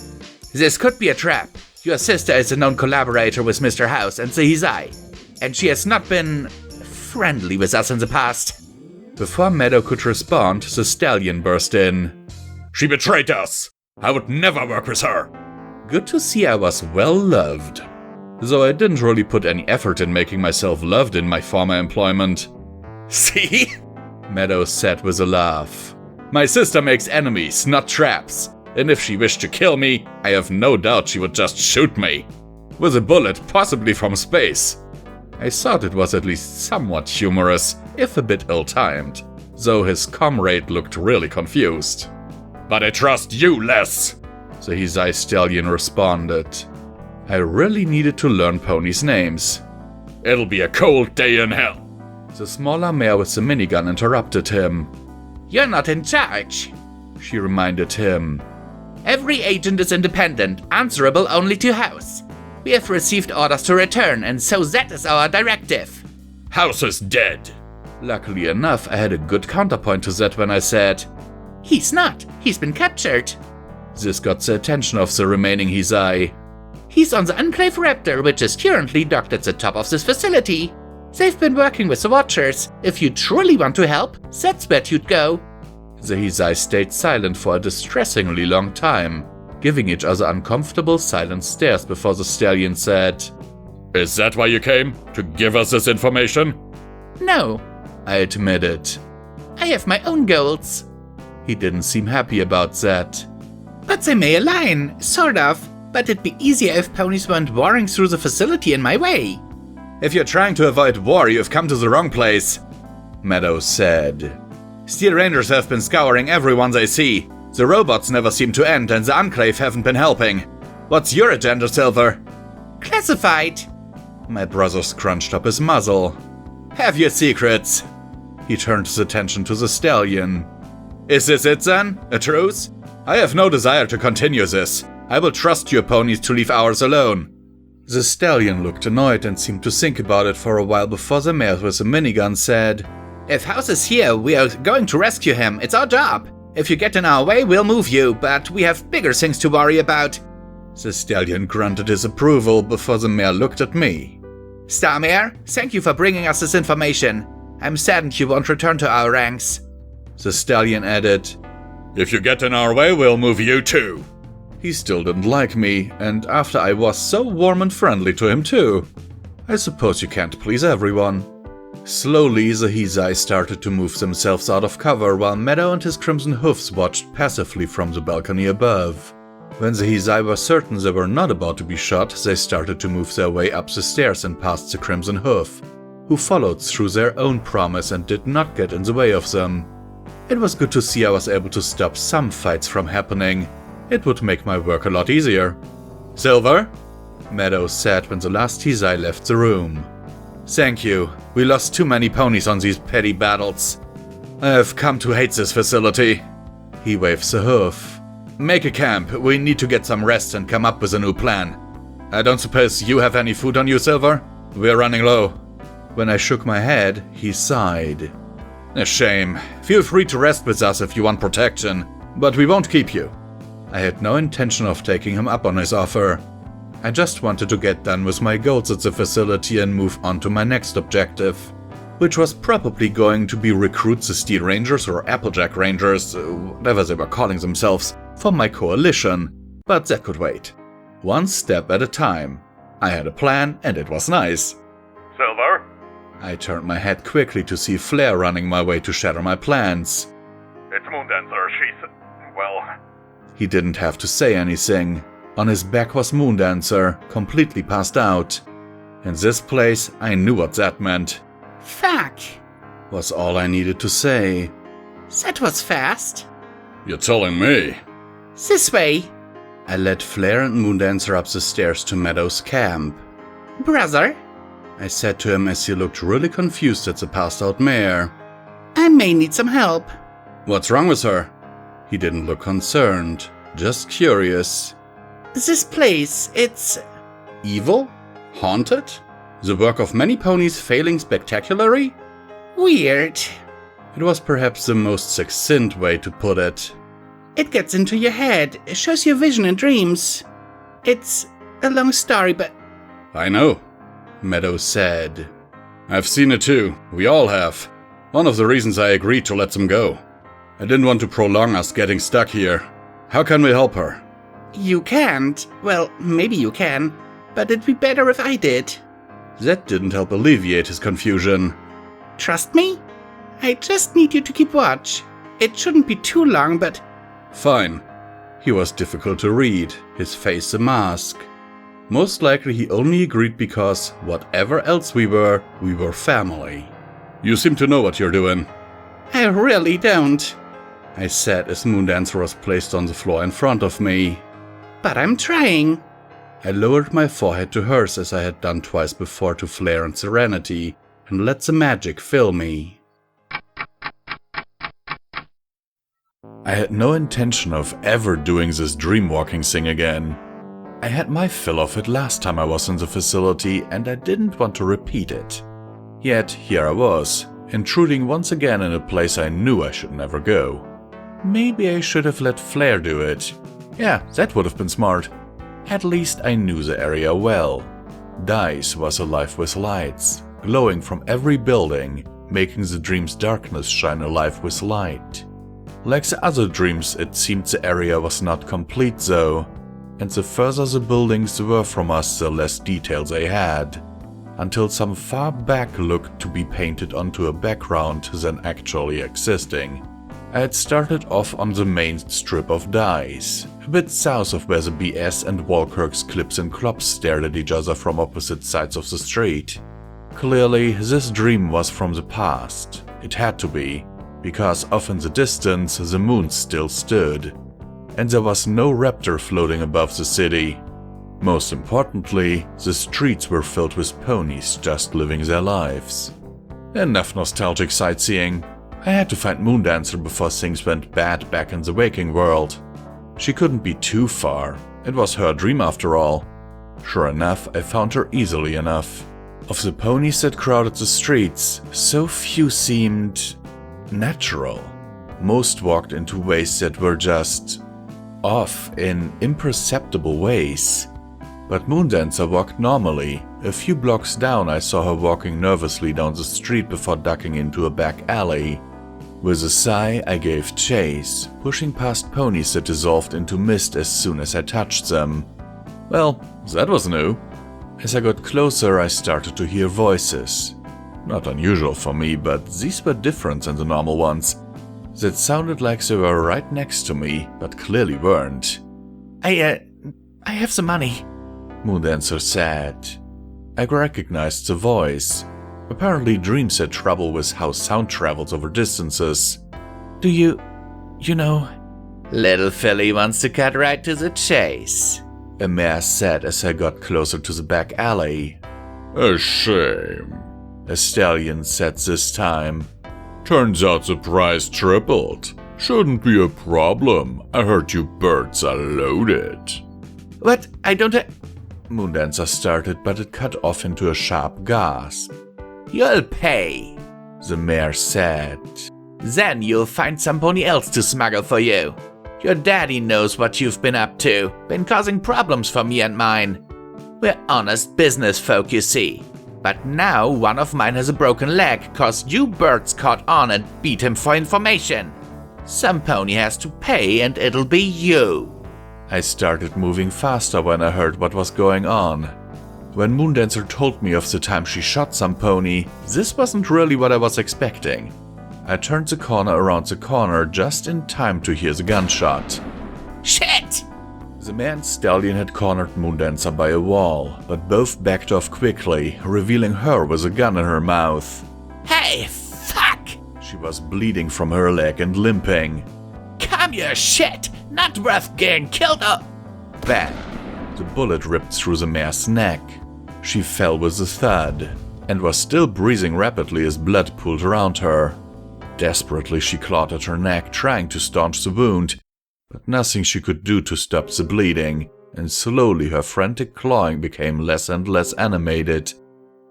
This could be a trap. Your sister is a known collaborator with Mr. House and the Thiese, and she has not been friendly with us in the past. Before Meadow could respond, the stallion burst in. She betrayed us. I would never work with her. Good to see I was well loved. Though I didn't really put any effort in making myself loved in my former employment. See? Meadow said with a laugh. My sister makes enemies, not traps. And if she wished to kill me, I have no doubt she would just shoot me. With a bullet, possibly from space. I thought it was at least somewhat humorous, if a bit ill-timed, though his comrade looked really confused. But I trust you less, the Thiese stallion responded. I really needed to learn ponies' names. It'll be a cold day in hell. The smaller mare with the minigun interrupted him. You're not in charge, she reminded him. Every agent is independent, answerable only to House. We have received orders to return, and so that is our directive. House is dead. Luckily enough, I had a good counterpoint to that when I said, He's not. He's been captured. This got the attention of the remaining Thiese. He's on the Enclave Raptor, which is currently docked at the top of this facility. They've been working with the Watchers. If you truly want to help, that's where you'd go. The Thiese stayed silent for a distressingly long time, giving each other uncomfortable silent stares before the stallion said, Is that why you came? To give us this information? No, I admitted. I have my own goals. He didn't seem happy about that. But they may align, sort of. But it'd be easier if ponies weren't warring through the facility in my way. If you're trying to avoid war, you've come to the wrong place, Meadow said. Steel Rangers have been scouring everyone they see. The robots never seem to end, and the Enclave haven't been helping. What's your agenda, Silver? Classified. My brother scrunched up his muzzle. Have your secrets. He turned his attention to the stallion. Is this it then? A truce? I have no desire to continue this. I will trust your ponies to leave ours alone. The stallion looked annoyed and seemed to think about it for a while before the mare with the minigun said, If House is here, we are going to rescue him. It's our job. If you get in our way, we'll move you, but we have bigger things to worry about. The stallion grunted his approval before the mare looked at me. Starmare, thank you for bringing us this information. I'm saddened you won't return to our ranks. The stallion added, "If you get in our way, we'll move you too." He still didn't like me, and after I was so warm and friendly to him too. I suppose you can't please everyone. Slowly, the Thiese started to move themselves out of cover while Meadow and his crimson hoofs watched passively from the balcony above. When the Thiese were certain they were not about to be shot, they started to move their way up the stairs and past the crimson hoof, who followed through their own promise and did not get in the way of them. It was good to see I was able to stop some fights from happening. It would make my work a lot easier. "Silver?" Meadow said when the last Thiese left the room. "Thank you. We lost too many ponies on these petty battles. I have come to hate this facility." He waved the hoof. "Make a camp. We need to get some rest and come up with a new plan. I don't suppose you have any food on you, Silver? We're running low." When I shook my head, he sighed. "A shame. Feel free to rest with us if you want protection, but we won't keep you." I had no intention of taking him up on his offer. I just wanted to get done with my goals at the facility and move on to my next objective, which was probably going to be recruit the Steel Rangers or Applejack Rangers, whatever they were calling themselves, for my coalition, but that could wait. One step at a time. I had a plan and it was nice. Silver? I turned my head quickly to see Flare running my way to shatter my plans. It's Moondancer. She's... well... He didn't have to say anything. On his back was Moondancer, completely passed out. In this place, I knew what that meant. Fuck, Was all I needed to say. that was fast. You're telling me? This way, I led Flare and Moondancer up the stairs to Meadow's camp. brother. I said to him as he looked really confused at the passed-out mare. I may need some help. What's wrong with her? He didn't look concerned, just curious. This place, it's... Evil? Haunted? The work of many ponies failing spectacularly? weird. It was perhaps the most succinct way to put it. It gets into your head, shows you vision and dreams. It's a long story, but... I know, Meadow said. I've seen it too. We all have. One of the reasons I agreed to let them go. I didn't want to prolong us getting stuck here. How can we help her? You can't. Well, maybe you can, but it'd be better if I did. That didn't help alleviate his confusion. Trust me? I just need you to keep watch. It shouldn't be too long, but... Fine. He was difficult to read, his face a mask. Most likely he only agreed because, whatever else we were family. You seem to know what you're doing. I really don't. I said as Moondancer was placed on the floor in front of me. But I'm trying. I lowered my forehead to hers as I had done twice before to Flare and Serenity, and let the magic fill me. I had no intention of ever doing this dreamwalking thing again. I had my fill of it last time I was in the facility, and I didn't want to repeat it. Yet here I was, intruding once again in a place I knew I should never go. Maybe I should have let Flare do it. Yeah, that would have been smart. At least I knew the area well. Thiese was alive with lights, glowing from every building, making the dream's darkness shine alive with light. Like the other dreams, it seemed the area was not complete though, and the further the buildings were from us, the less detail they had, until some far back looked to be painted onto a background than actually existing. I had started off on the main strip of Thiese, a bit south of where the BS and Walkirk's Clips and Clops stared at each other from opposite sides of the street. Clearly, this dream was from the past. It had to be, because off in the distance the moon still stood, and there was no raptor floating above the city. Most importantly, the streets were filled with ponies just living their lives. Enough nostalgic sightseeing. I had to find Moondancer before things went bad back in the waking world. She couldn't be too far. It was her dream after all. Sure enough, I found her easily enough. Of the ponies that crowded the streets, so few seemed natural. Most walked into ways that were just off in imperceptible ways. But Moondancer walked normally. A few blocks down I saw her walking nervously down the street before ducking into a back alley. With a sigh, I gave chase, pushing past ponies that dissolved into mist as soon as I touched them. Well, that was new. As I got closer, I started to hear voices. Not unusual for me, but these were different than the normal ones. That sounded like they were right next to me, but clearly weren't. I have some money, Moondancer said. I recognized the voice. Apparently Dreams had trouble with how sound travels over distances. Do you know? Little Philly wants to cut right to the chase, a mare said as I got closer to the back alley. A shame, a stallion said this time. Turns out the price tripled. Shouldn't be a problem. I heard you birds are loaded. What? I don't Moondancer started, but it cut off into a sharp gasp. You'll pay, the mare said. Then you'll find somebody else to smuggle for you. Your daddy knows what you've been up to, been causing problems for me and mine. We're honest business folk, you see. But now one of mine has a broken leg cause you birds caught on and beat him for information. Some pony has to pay and it'll be you. I started moving faster when I heard what was going on. When Moondancer told me of the time she shot some pony, this wasn't really what I was expecting. I turned the corner around the corner just in time to hear the gunshot. Shit! The man's stallion had cornered Moondancer by a wall, but both backed off quickly, revealing her with a gun in her mouth. Hey, fuck! She was bleeding from her leg and limping. Calm your shit! Not worth getting killed up! Bang! The bullet ripped through the mare's neck. She fell with a thud, and was still breathing rapidly as blood pooled around her. Desperately she clawed at her neck, trying to staunch the wound, but nothing she could do to stop the bleeding, and slowly her frantic clawing became less and less animated,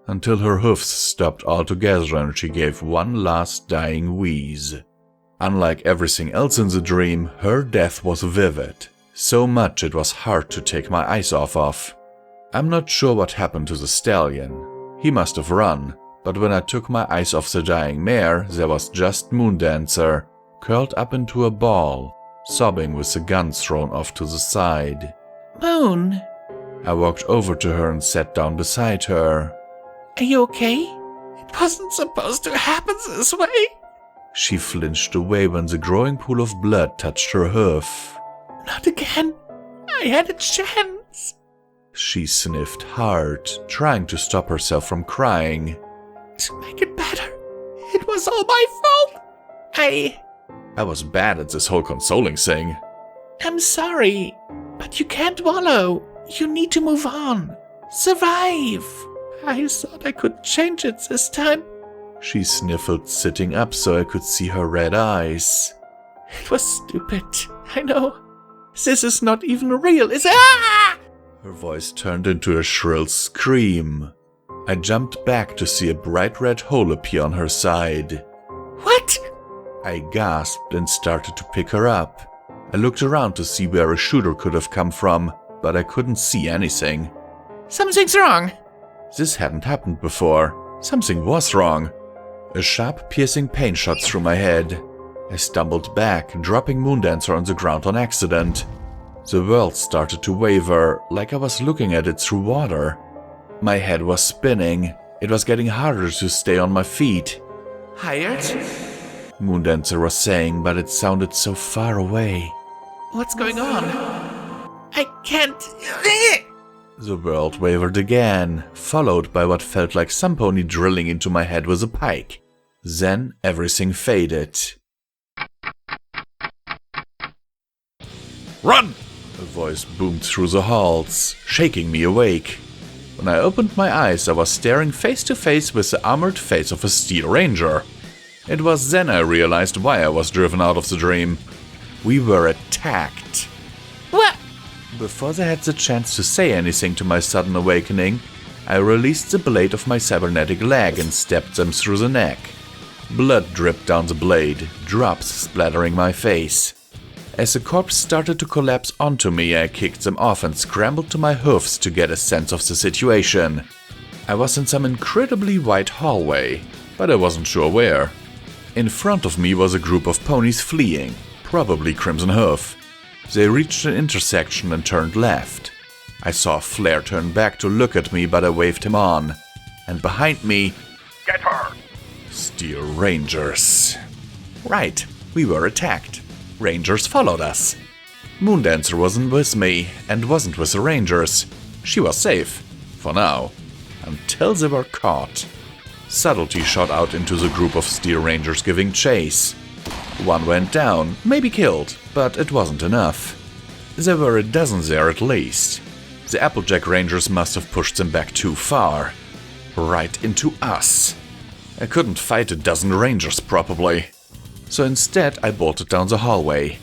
until her hoofs stopped altogether and she gave one last dying wheeze. Unlike everything else in the dream, her death was vivid, so much it was hard to take my eyes off of. I'm not sure what happened to the stallion. He must have run, but when I took my eyes off the dying mare, there was just Moondancer, curled up into a ball, sobbing with the gun thrown off to the side. Moon! I walked over to her and sat down beside her. Are you okay? It wasn't supposed to happen this way. She flinched away when the growing pool of blood touched her hoof. Not again. I had a chance. She sniffed hard, trying to stop herself from crying. To make it better, it was all my fault. I was bad at this whole consoling thing. I'm sorry, but you can't wallow. You need to move on. Survive. I thought I could change it this time. She sniffled, sitting up so I could see her red eyes. It was stupid, I know. This is not even real, is it? Ah! Her voice turned into a shrill scream. I jumped back to see a bright red hole appear on her side. What? I gasped and started to pick her up. I looked around to see where a shooter could have come from, but I couldn't see anything. Something's wrong. This hadn't happened before. Something was wrong. A sharp, piercing pain shot through my head. I stumbled back, dropping Moondancer on the ground on accident. The world started to waver, like I was looking at it through water. My head was spinning. It was getting harder to stay on my feet. Hired? Moondancer was saying, but it sounded so far away. What's going on? I can't... The world wavered again, followed by what felt like some pony drilling into my head with a pike. Then everything faded. Run! A voice boomed through the halls, shaking me awake. When I opened my eyes, I was staring face to face with the armored face of a steel ranger. It was then I realized why I was driven out of the dream. We were attacked. What? Before they had the chance to say anything to my sudden awakening, I released the blade of my cybernetic leg and stabbed them through the neck. Blood dripped down the blade, drops splattering my face. As the corpse started to collapse onto me, I kicked them off and scrambled to my hoofs to get a sense of the situation. I was in some incredibly wide hallway, but I wasn't sure where. In front of me was a group of ponies fleeing, probably Crimson Hoof. They reached an intersection and turned left. I saw Flair turn back to look at me, but I waved him on. And behind me... Get her! Steel Rangers. Right, we were attacked. Rangers followed us. Moondancer wasn't with me, and wasn't with the Rangers. She was safe. For now. Until they were caught. Subtlety shot out into the group of Steel Rangers giving chase. One went down, maybe killed, but it wasn't enough. There were a dozen there at least. The Applejack Rangers must have pushed them back too far. Right into us. I couldn't fight a dozen Rangers probably. So instead I bolted down the hallway.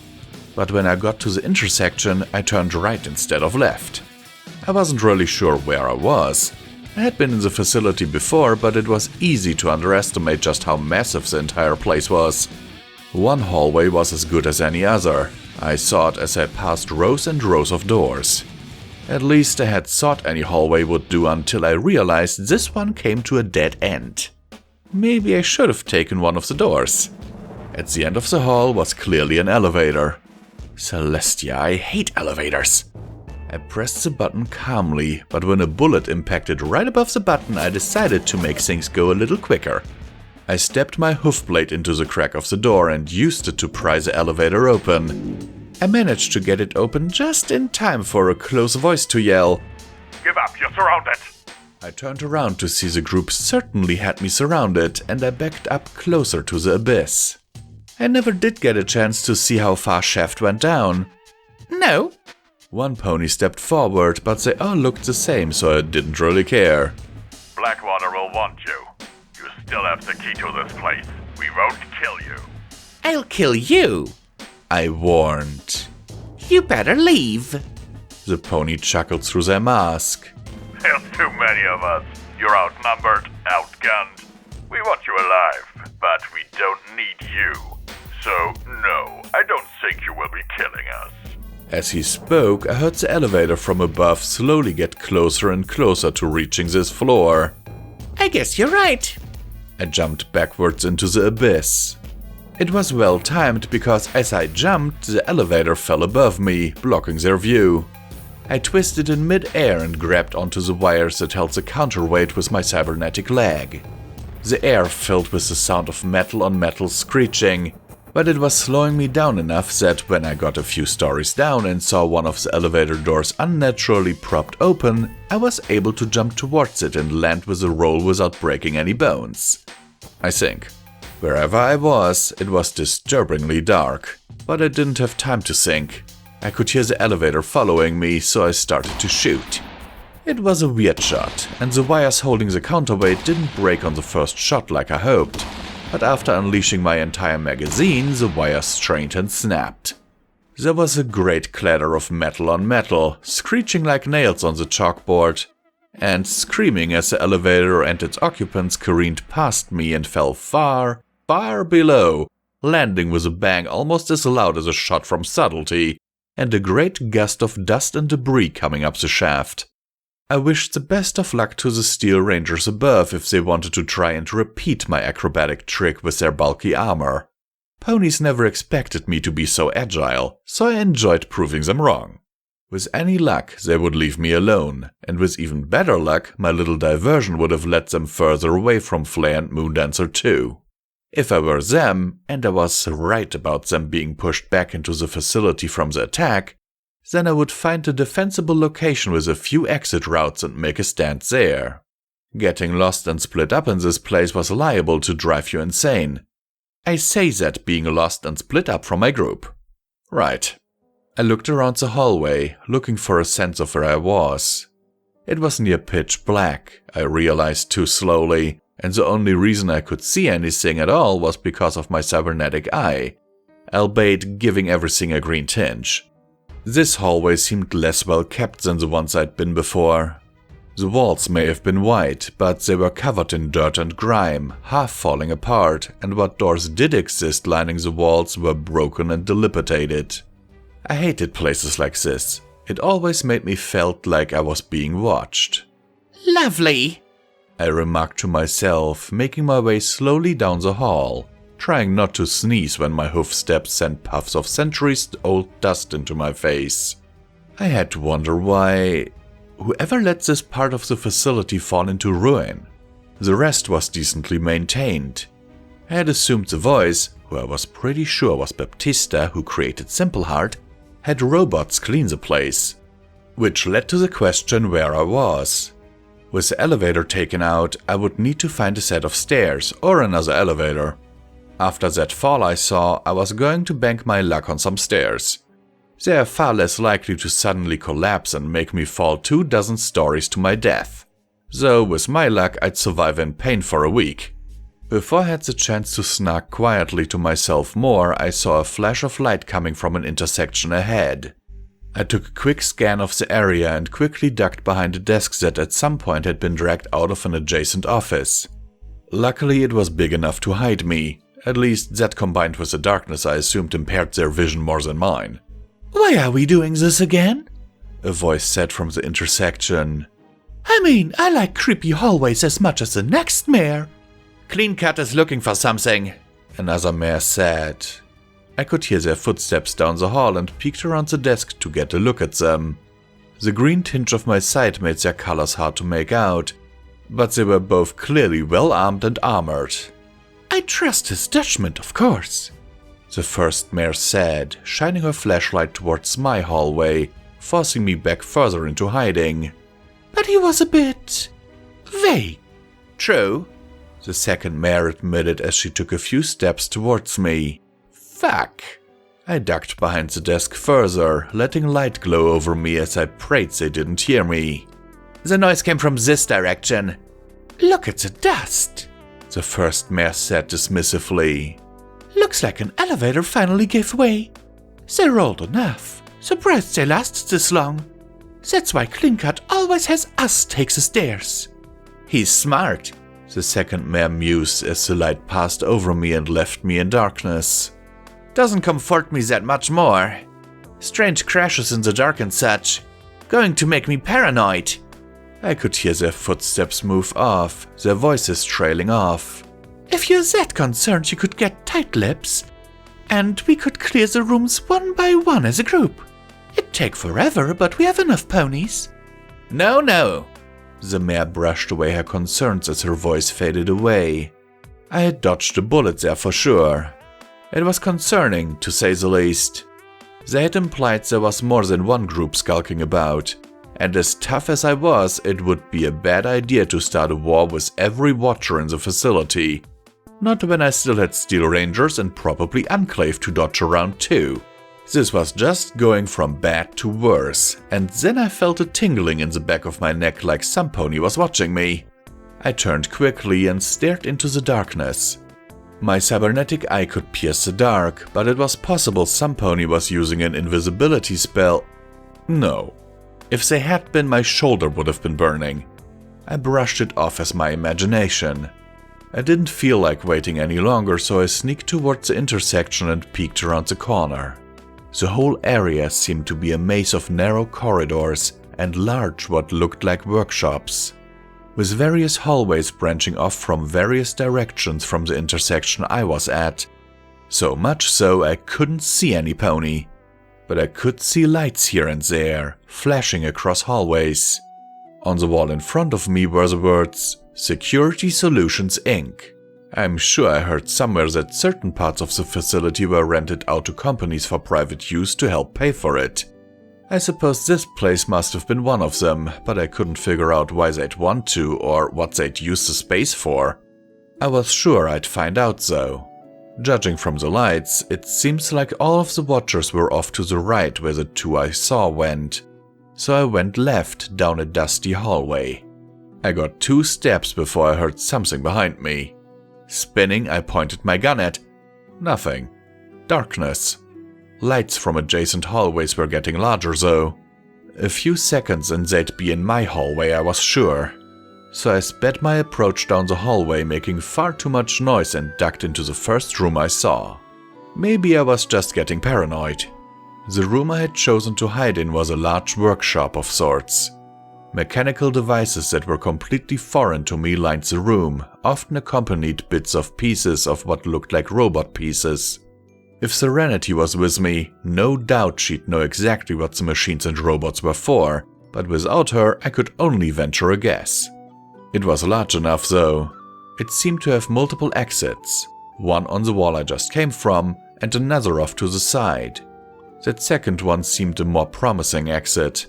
But when I got to the intersection, I turned right instead of left. I wasn't really sure where I was. I had been in the facility before, but it was easy to underestimate just how massive the entire place was. One hallway was as good as any other. I saw it as I passed rows and rows of doors. At least I had thought any hallway would do until I realized this one came to a dead end. Maybe I should have taken one of the doors. At the end of the hall was clearly an elevator. Celestia, I hate elevators. I pressed the button calmly, but when a bullet impacted right above the button, I decided to make things go a little quicker. I stepped my hoofblade into the crack of the door and used it to pry the elevator open. I managed to get it open just in time for a close voice to yell, Give up, you're surrounded! I turned around to see the group certainly had me surrounded, and I backed up closer to the abyss. I never did get a chance to see how far Shaft went down. No. One pony stepped forward, but they all looked the same, so I didn't really care. Blackwater will want you. You still have the key to this place. We won't kill you. I'll kill you. I warned. You better leave. The pony chuckled through their mask. There's too many of us. You're outnumbered, outgunned. We want you alive, but we don't need you. So, no, I don't think you will be killing us. As he spoke, I heard the elevator from above slowly get closer and closer to reaching this floor. I guess you're right. I jumped backwards into the abyss. It was well timed because as I jumped, the elevator fell above me, blocking their view. I twisted in mid-air and grabbed onto the wires that held the counterweight with my cybernetic leg. The air filled with the sound of metal on metal screeching, but it was slowing me down enough that when I got a few stories down and saw one of the elevator doors unnaturally propped open, I was able to jump towards it and land with a roll without breaking any bones. I think. Wherever I was, it was disturbingly dark, but I didn't have time to think. I could hear the elevator following me, so I started to shoot. It was a weird shot, and the wires holding the counterweight didn't break on the first shot like I hoped. But after unleashing my entire magazine, the wires strained and snapped. There was a great clatter of metal on metal, screeching like nails on the chalkboard, and screaming as the elevator and its occupants careened past me and fell far, far below, landing with a bang almost as loud as a shot from Subtlety, and a great gust of dust and debris coming up the shaft. I wished the best of luck to the Steel Rangers above if they wanted to try and repeat my acrobatic trick with their bulky armor. Ponies never expected me to be so agile, so I enjoyed proving them wrong. With any luck, they would leave me alone, and with even better luck, my little diversion would have led them further away from Flare and Moondancer too. If I were them, and I was right about them being pushed back into the facility from the attack, then I would find a defensible location with a few exit routes and make a stand there. Getting lost and split up in this place was liable to drive you insane. I say that being lost and split up from my group. Right. I looked around the hallway, looking for a sense of where I was. It was near pitch black, I realized too slowly, and the only reason I could see anything at all was because of my cybernetic eye, albeit giving everything a green tinge. This hallway seemed less well kept than the ones I'd been before. The walls may have been white, but they were covered in dirt and grime, half falling apart, and what doors did exist lining the walls were broken and dilapidated. I hated places like this. It always made me felt like I was being watched. Lovely, I remarked to myself, making my way slowly down the hall, trying not to sneeze when my hoof steps sent puffs of centuries-old dust into my face. I had to wonder why... Whoever let this part of the facility fall into ruin? The rest was decently maintained. I had assumed the voice, who I was pretty sure was Baptista who created Simple Heart, had robots clean the place. Which led to the question where I was. With the elevator taken out, I would need to find a set of stairs or another elevator. After that fall I saw, I was going to bank my luck on some stairs. They are far less likely to suddenly collapse and make me fall 24 stories to my death. Though with my luck I'd survive in pain for a week. Before I had the chance to snark quietly to myself more, I saw a flash of light coming from an intersection ahead. I took a quick scan of the area and quickly ducked behind a desk that at some point had been dragged out of an adjacent office. Luckily it was big enough to hide me, at least that combined with the darkness I assumed impaired their vision more than mine. Why are we doing this again? A voice said from the intersection. I mean, I like creepy hallways as much as the next mayor. Clean Cut is looking for something, another mayor said. I could hear their footsteps down the hall and peeked around the desk to get a look at them. The green tinge of my sight made their colors hard to make out, but they were both clearly well armed and armored. I trust his judgment, of course, the first mayor said, shining her flashlight towards my hallway, forcing me back further into hiding. But he was a bit... vague. True, the second mayor admitted as she took a few steps towards me. Fuck. I ducked behind the desk further, letting light glow over me as I prayed they didn't hear me. The noise came from this direction. Look at the dust, the first mayor said dismissively. Looks like an elevator finally gave way. They're old enough. Surprised they lasted this long. That's why Clean Cut always has us take the stairs. He's smart, the second mayor mused as the light passed over me and left me in darkness. Doesn't comfort me that much more. Strange crashes in the dark and such. Going to make me paranoid. I could hear their footsteps move off, their voices trailing off. If you're that concerned, you could get tight lips, and we could clear the rooms one by one as a group. It'd take forever, but we have enough ponies. No. The mayor brushed away her concerns as her voice faded away. I had dodged a bullet there for sure. It was concerning, to say the least. They had implied there was more than one group skulking about, and as tough as I was, it would be a bad idea to start a war with every watcher in the facility. Not when I still had Steel Rangers and probably Enclave to dodge around too. This was just going from bad to worse, and then I felt a tingling in the back of my neck like some pony was watching me. I turned quickly and stared into the darkness. My cybernetic eye could pierce the dark, but it was possible some pony was using an invisibility spell. No. If they had been, my shoulder would have been burning. I brushed it off as my imagination. I didn't feel like waiting any longer, so I sneaked towards the intersection and peeked around the corner. The whole area seemed to be a maze of narrow corridors and large what looked like workshops, with various hallways branching off from various directions from the intersection I was at. So much so I couldn't see any pony, but I could see lights here and there, flashing across hallways. On the wall in front of me were the words, Security Solutions Inc. I'm sure I heard somewhere that certain parts of the facility were rented out to companies for private use to help pay for it. I suppose this place must have been one of them, but I couldn't figure out why they'd want to or what they'd use the space for. I was sure I'd find out though. Judging from the lights, it seems like all of the watchers were off to the right where the two I saw went, so I went left down a dusty hallway. I got 2 steps before I heard something behind me. Spinning, I pointed my gun at. Nothing. Darkness. Lights from adjacent hallways were getting larger though. A few seconds and they'd be in my hallway, I was sure. So I sped my approach down the hallway, making far too much noise, and ducked into the first room I saw. Maybe I was just getting paranoid. The room I had chosen to hide in was a large workshop of sorts. Mechanical devices that were completely foreign to me lined the room, often accompanied bits of pieces of what looked like robot pieces. If Serenity was with me, no doubt she'd know exactly what the machines and robots were for, but without her I could only venture a guess. It was large enough though. It seemed to have multiple exits, one on the wall I just came from and another off to the side. That second one seemed a more promising exit.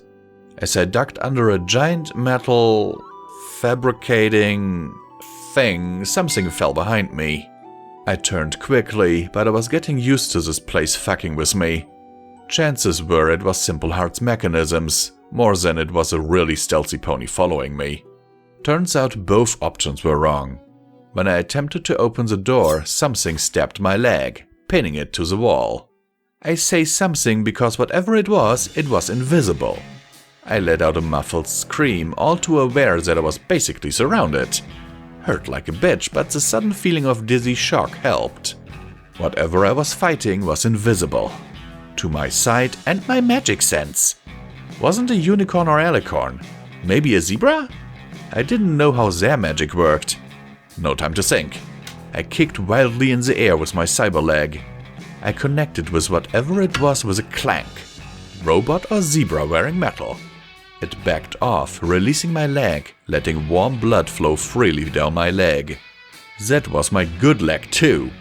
As I ducked under a giant metal fabricating thing, something fell behind me. I turned quickly, but I was getting used to this place fucking with me. Chances were it was Simple Heart's mechanisms, more than it was a really stealthy pony following me. Turns out both options were wrong. When I attempted to open the door, something stabbed my leg, pinning it to the wall. I say something because whatever it was invisible. I let out a muffled scream, all too aware that I was basically surrounded. Hurt like a bitch, but the sudden feeling of dizzy shock helped. Whatever I was fighting was invisible. To my sight and my magic sense. Wasn't a unicorn or alicorn. Maybe a zebra? I didn't know how their magic worked. No time to think. I kicked wildly in the air with my cyber leg. I connected with whatever it was with a clank. Robot or zebra wearing metal. It backed off, releasing my leg, letting warm blood flow freely down my leg. That was my good leg too.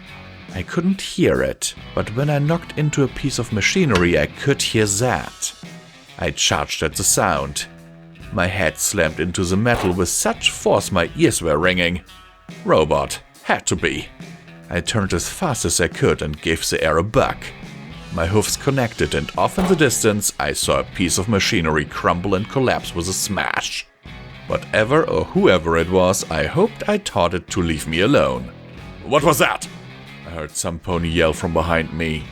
I couldn't hear it, but when I knocked into a piece of machinery I could hear that. I charged at the sound. My head slammed into the metal with such force my ears were ringing. Robot. Had to be. I turned as fast as I could and gave the air a buck. My hoofs connected and off in the distance I saw a piece of machinery crumble and collapse with a smash. Whatever or whoever it was, I hoped I taught it to leave me alone. What was that? I heard some pony yell from behind me.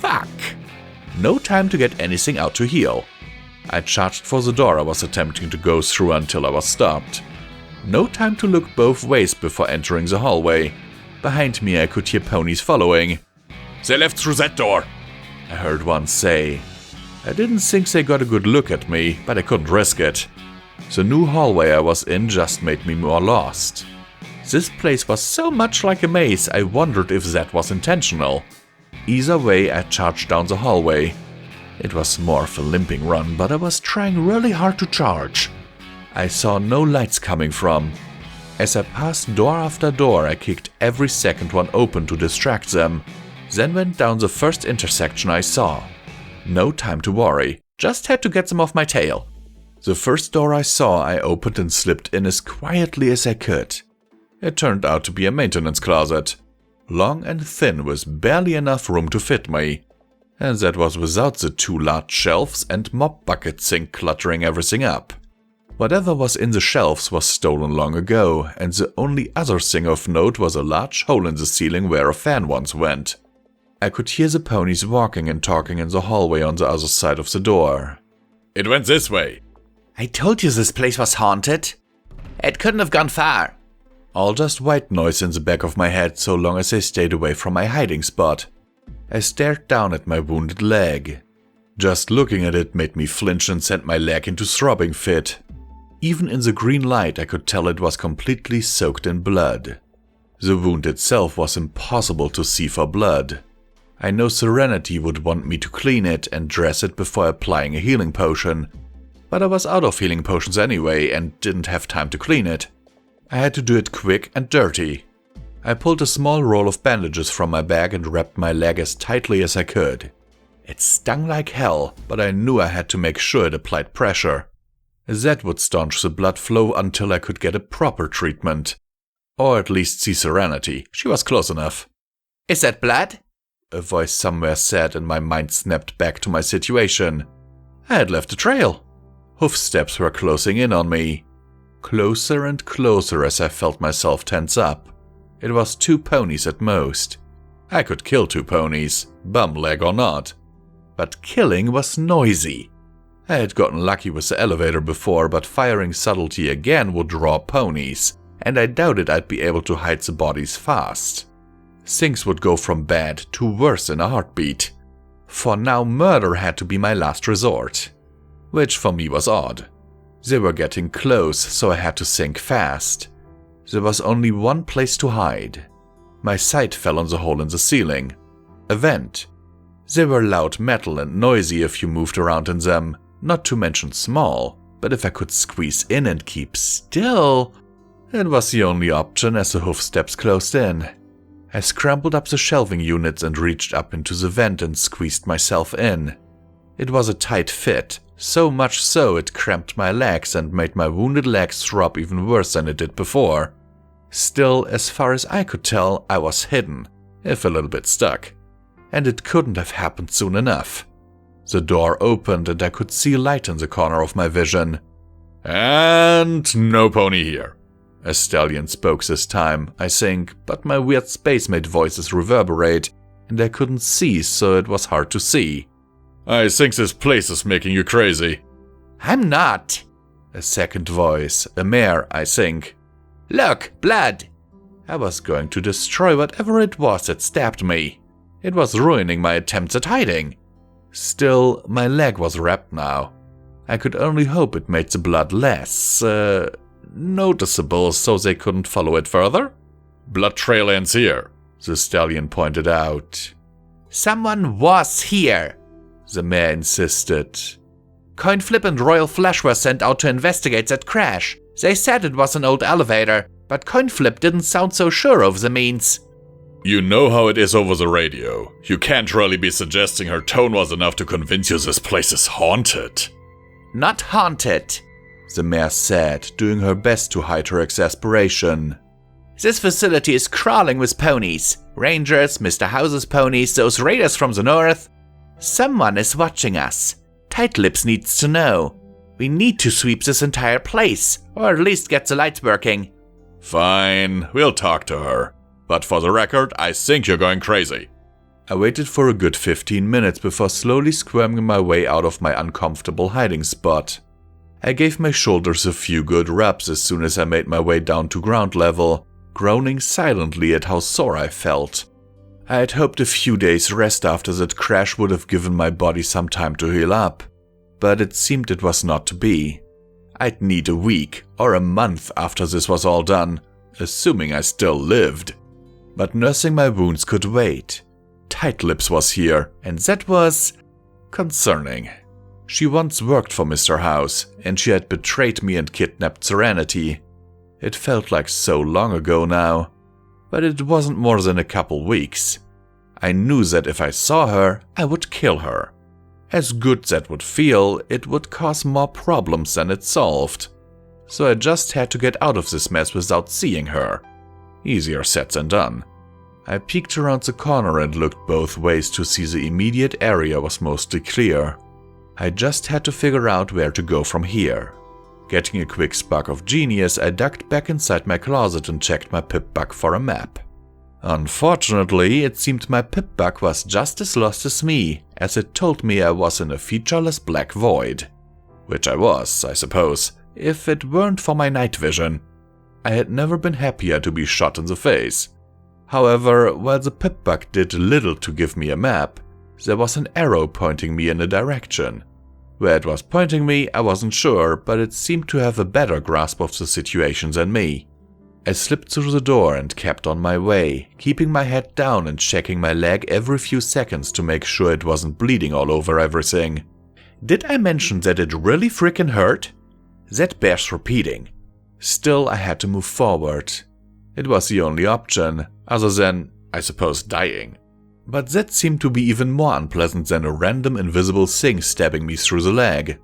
Fuck! No time to get anything out to heal. I charged for the door I was attempting to go through until I was stopped. No time to look both ways before entering the hallway. Behind me I could hear ponies following. They left through that door, I heard one say. I didn't think they got a good look at me, but I couldn't risk it. The new hallway I was in just made me more lost. This place was so much like a maze, I wondered if that was intentional. Either way, I charged down the hallway. It was more of a limping run, but I was trying really hard to charge. I saw no lights coming from. As I passed door after door, I kicked every second one open to distract them, then went down the first intersection I saw. No time to worry, just had to get them off my tail. The first door I saw I opened and slipped in as quietly as I could. It turned out to be a maintenance closet. Long and thin with barely enough room to fit me. And that was without the two large shelves and mop bucket sink cluttering everything up. Whatever was in the shelves was stolen long ago, and the only other thing of note was a large hole in the ceiling where a fan once went. I could hear the ponies walking and talking in the hallway on the other side of the door. It went this way. I told you this place was haunted. It couldn't have gone far. All just white noise in the back of my head so long as I stayed away from my hiding spot. I stared down at my wounded leg. Just looking at it made me flinch and sent my leg into throbbing fit. Even in the green light I could tell it was completely soaked in blood. The wound itself was impossible to see for blood. I know Serenity would want me to clean it and dress it before applying a healing potion, but I was out of healing potions anyway and didn't have time to clean it. I had to do it quick and dirty. I pulled a small roll of bandages from my bag and wrapped my leg as tightly as I could. It stung like hell, but I knew I had to make sure it applied pressure. That would staunch the blood flow until I could get a proper treatment. Or at least see Serenity. She was close enough. Is that blood? A voice somewhere said, and my mind snapped back to my situation. I had left a trail. Hoof steps were closing in on me. Closer and closer as I felt myself tense up. It was 2 ponies at most. I could kill 2 ponies, bum leg or not. But killing was noisy. I had gotten lucky with the elevator before, but firing subtlety again would draw ponies, and I doubted I'd be able to hide the bodies fast. Things would go from bad to worse in a heartbeat. For now, murder had to be my last resort. Which for me was odd. They were getting close, so I had to think fast. There was only one place to hide. My sight fell on the hole in the ceiling. A vent. They were loud metal and noisy if you moved around in them, not to mention small, but if I could squeeze in and keep still, it was the only option as the hoofsteps closed in. I scrambled up the shelving units and reached up into the vent and squeezed myself in. It was a tight fit, so much so it cramped my legs and made my wounded legs throb even worse than it did before. Still, as far as I could tell, I was hidden, if a little bit stuck. And it couldn't have happened soon enough. The door opened and I could see light in the corner of my vision. And no pony here. A stallion spoke this time, I think, but my weird space made voices reverberate, and I couldn't see, so it was hard to see. I think this place is making you crazy. I'm not. A second voice, a mare, I think. Look, blood. I was going to destroy whatever it was that stabbed me. It was ruining my attempts at hiding. Still, my leg was wrapped now. I could only hope it made the blood less, noticeable so they couldn't follow it further. Blood trail ends here, the stallion pointed out. Someone was here, the mare insisted. Coinflip and Royal Flush were sent out to investigate that crash. They said it was an old elevator, but Coinflip didn't sound so sure of the means. You know how it is over the radio. You can't really be suggesting her tone was enough to convince you this place is haunted. Not haunted, the mare said, doing her best to hide her exasperation. This facility is crawling with ponies. Rangers, Mr. House's ponies, those raiders from the north. Someone is watching us. Tight Lips needs to know. We need to sweep this entire place, or at least get the lights working. Fine, we'll talk to her. But for the record, I think you're going crazy. I waited for a good 15 minutes before slowly squirming my way out of my uncomfortable hiding spot. I gave my shoulders a few good rubs as soon as I made my way down to ground level, groaning silently at how sore I felt. I had hoped a few days rest after that crash would have given my body some time to heal up, but it seemed it was not to be. I'd need a week or a month after this was all done, assuming I still lived. But nursing my wounds could wait. Tight Lips was here, and that was concerning. She once worked for Mr. House, and she had betrayed me and kidnapped Serenity. It felt like so long ago now, but it wasn't more than a couple weeks. I knew that if I saw her, I would kill her. As good that would feel, it would cause more problems than it solved. So I just had to get out of this mess without seeing her. Easier said than done. I peeked around the corner and looked both ways to see the immediate area was mostly clear. I just had to figure out where to go from here. Getting a quick spark of genius, I ducked back inside my closet and checked my pip-bug for a map. Unfortunately, it seemed my pip-bug was just as lost as me, as it told me I was in a featureless black void. Which I was, I suppose, if it weren't for my night vision. I had never been happier to be shot in the face. However, while the pip-bug did little to give me a map, there was an arrow pointing me in a direction. Where it was pointing me, I wasn't sure, but it seemed to have a better grasp of the situation than me. I slipped through the door and kept on my way, keeping my head down and checking my leg every few seconds to make sure it wasn't bleeding all over everything. Did I mention that it really frickin' hurt? That bears repeating. Still, I had to move forward. It was the only option, other than, I suppose, dying. But that seemed to be even more unpleasant than a random invisible thing stabbing me through the leg.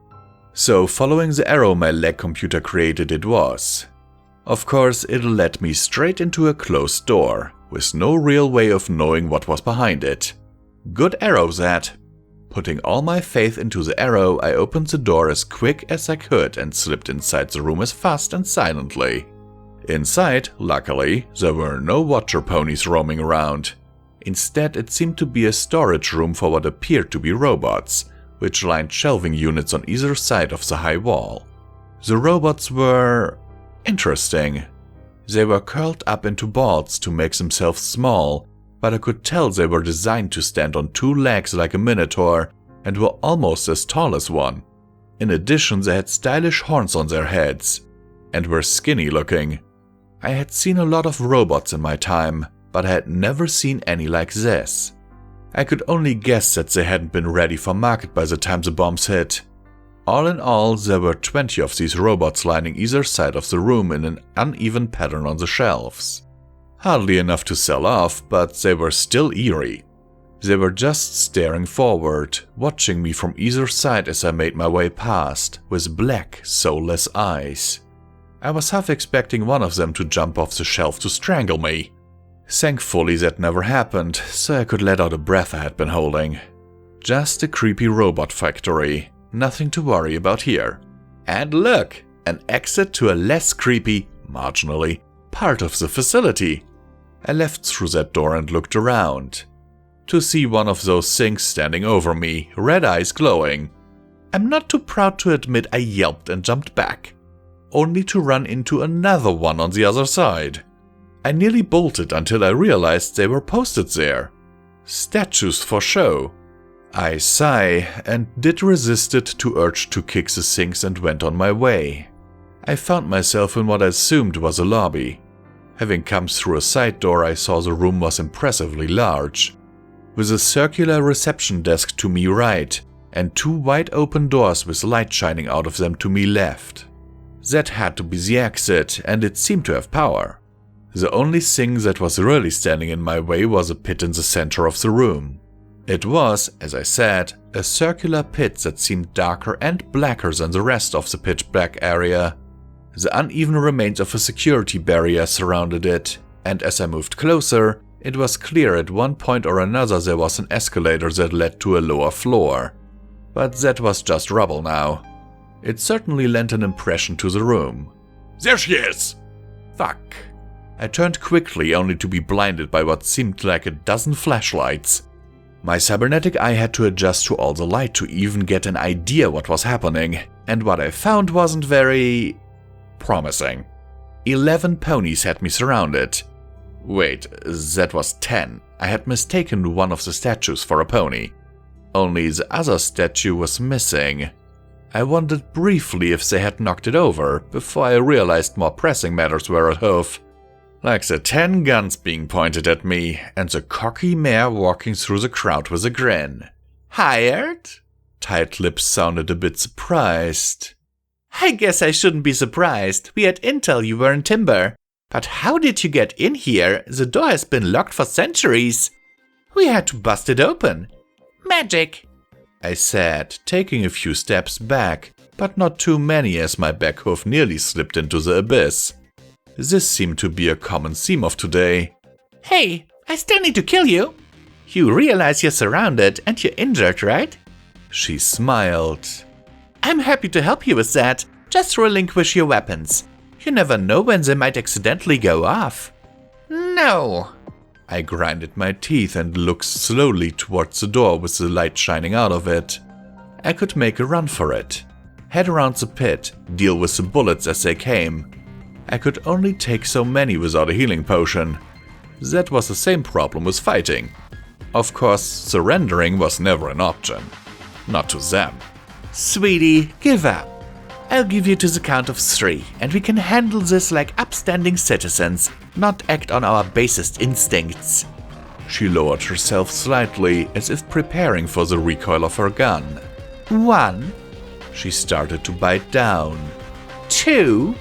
So following the arrow my leg computer created it was. Of course, it led me straight into a closed door, with no real way of knowing what was behind it. Good arrow that. Putting all my faith into the arrow, I opened the door as quick as I could and slipped inside the room as fast and silently. Inside, luckily, there were no watcher ponies roaming around. Instead, it seemed to be a storage room for what appeared to be robots, which lined shelving units on either side of the high wall. The robots were interesting. They were curled up into balls to make themselves small, but I could tell they were designed to stand on 2 legs like a minotaur and were almost as tall as one. In addition, they had stylish horns on their heads and were skinny looking. I had seen a lot of robots in my time, but I had never seen any like this. I could only guess that they hadn't been ready for market by the time the bombs hit. All in all, there were 20 of these robots lining either side of the room in an uneven pattern on the shelves. Hardly enough to sell off, but they were still eerie. They were just staring forward, watching me from either side as I made my way past, with black, soulless eyes. I was half expecting one of them to jump off the shelf to strangle me. Thankfully that never happened, so I could let out a breath I had been holding. Just a creepy robot factory, nothing to worry about here. And look, an exit to a less creepy, marginally, part of the facility. I left through that door and looked around. To see one of those things standing over me, red eyes glowing. I'm not too proud to admit I yelped and jumped back, only to run into another one on the other side. I nearly bolted until I realized they were posted there. Statues for show. I sigh and did resist it to urge to kick the things and went on my way. I found myself in what I assumed was a lobby. Having come through a side door, I saw the room was impressively large, with a circular reception desk to me right and 2 wide open doors with light shining out of them to me left. That had to be the exit, and it seemed to have power. The only thing that was really standing in my way was a pit in the center of the room. It was, as I said, a circular pit that seemed darker and blacker than the rest of the pitch black area. The uneven remains of a security barrier surrounded it, and as I moved closer, it was clear at one point or another there was an escalator that led to a lower floor. But that was just rubble now. It certainly lent an impression to the room. There she is! Fuck. I turned quickly, only to be blinded by what seemed like a dozen flashlights. My cybernetic eye had to adjust to all the light to even get an idea what was happening, and what I found wasn't very promising. 11 ponies had me surrounded. Wait, that was 10. I had mistaken one of the statues for a pony. Only the other statue was missing. I wondered briefly if they had knocked it over, before I realized more pressing matters were at hoof. Like the 10 guns being pointed at me, and the cocky mare walking through the crowd with a grin. Hired? Tight lips sounded a bit surprised. I guess I shouldn't be surprised. We had intel you were in timber. But how did you get in here? The door has been locked for centuries. We had to bust it open. Magic, I said, taking a few steps back, but not too many as my back hoof nearly slipped into the abyss. This seemed to be a common theme of today. Hey, I still need to kill you. You realize you're surrounded and you're injured, right? She smiled. I'm happy to help you with that. Just relinquish your weapons. You never know when they might accidentally go off. No. I grinded my teeth and looked slowly towards the door with the light shining out of it. I could make a run for it. Head around the pit, deal with the bullets as they came. I could only take so many without a healing potion. That was the same problem with fighting. Of course, surrendering was never an option. Not to them. Sweetie, give up. I'll give you to the count of 3, and we can handle this like upstanding citizens, not act on our basest instincts. She lowered herself slightly, as if preparing for the recoil of her gun. 1. She started to bite down. 2.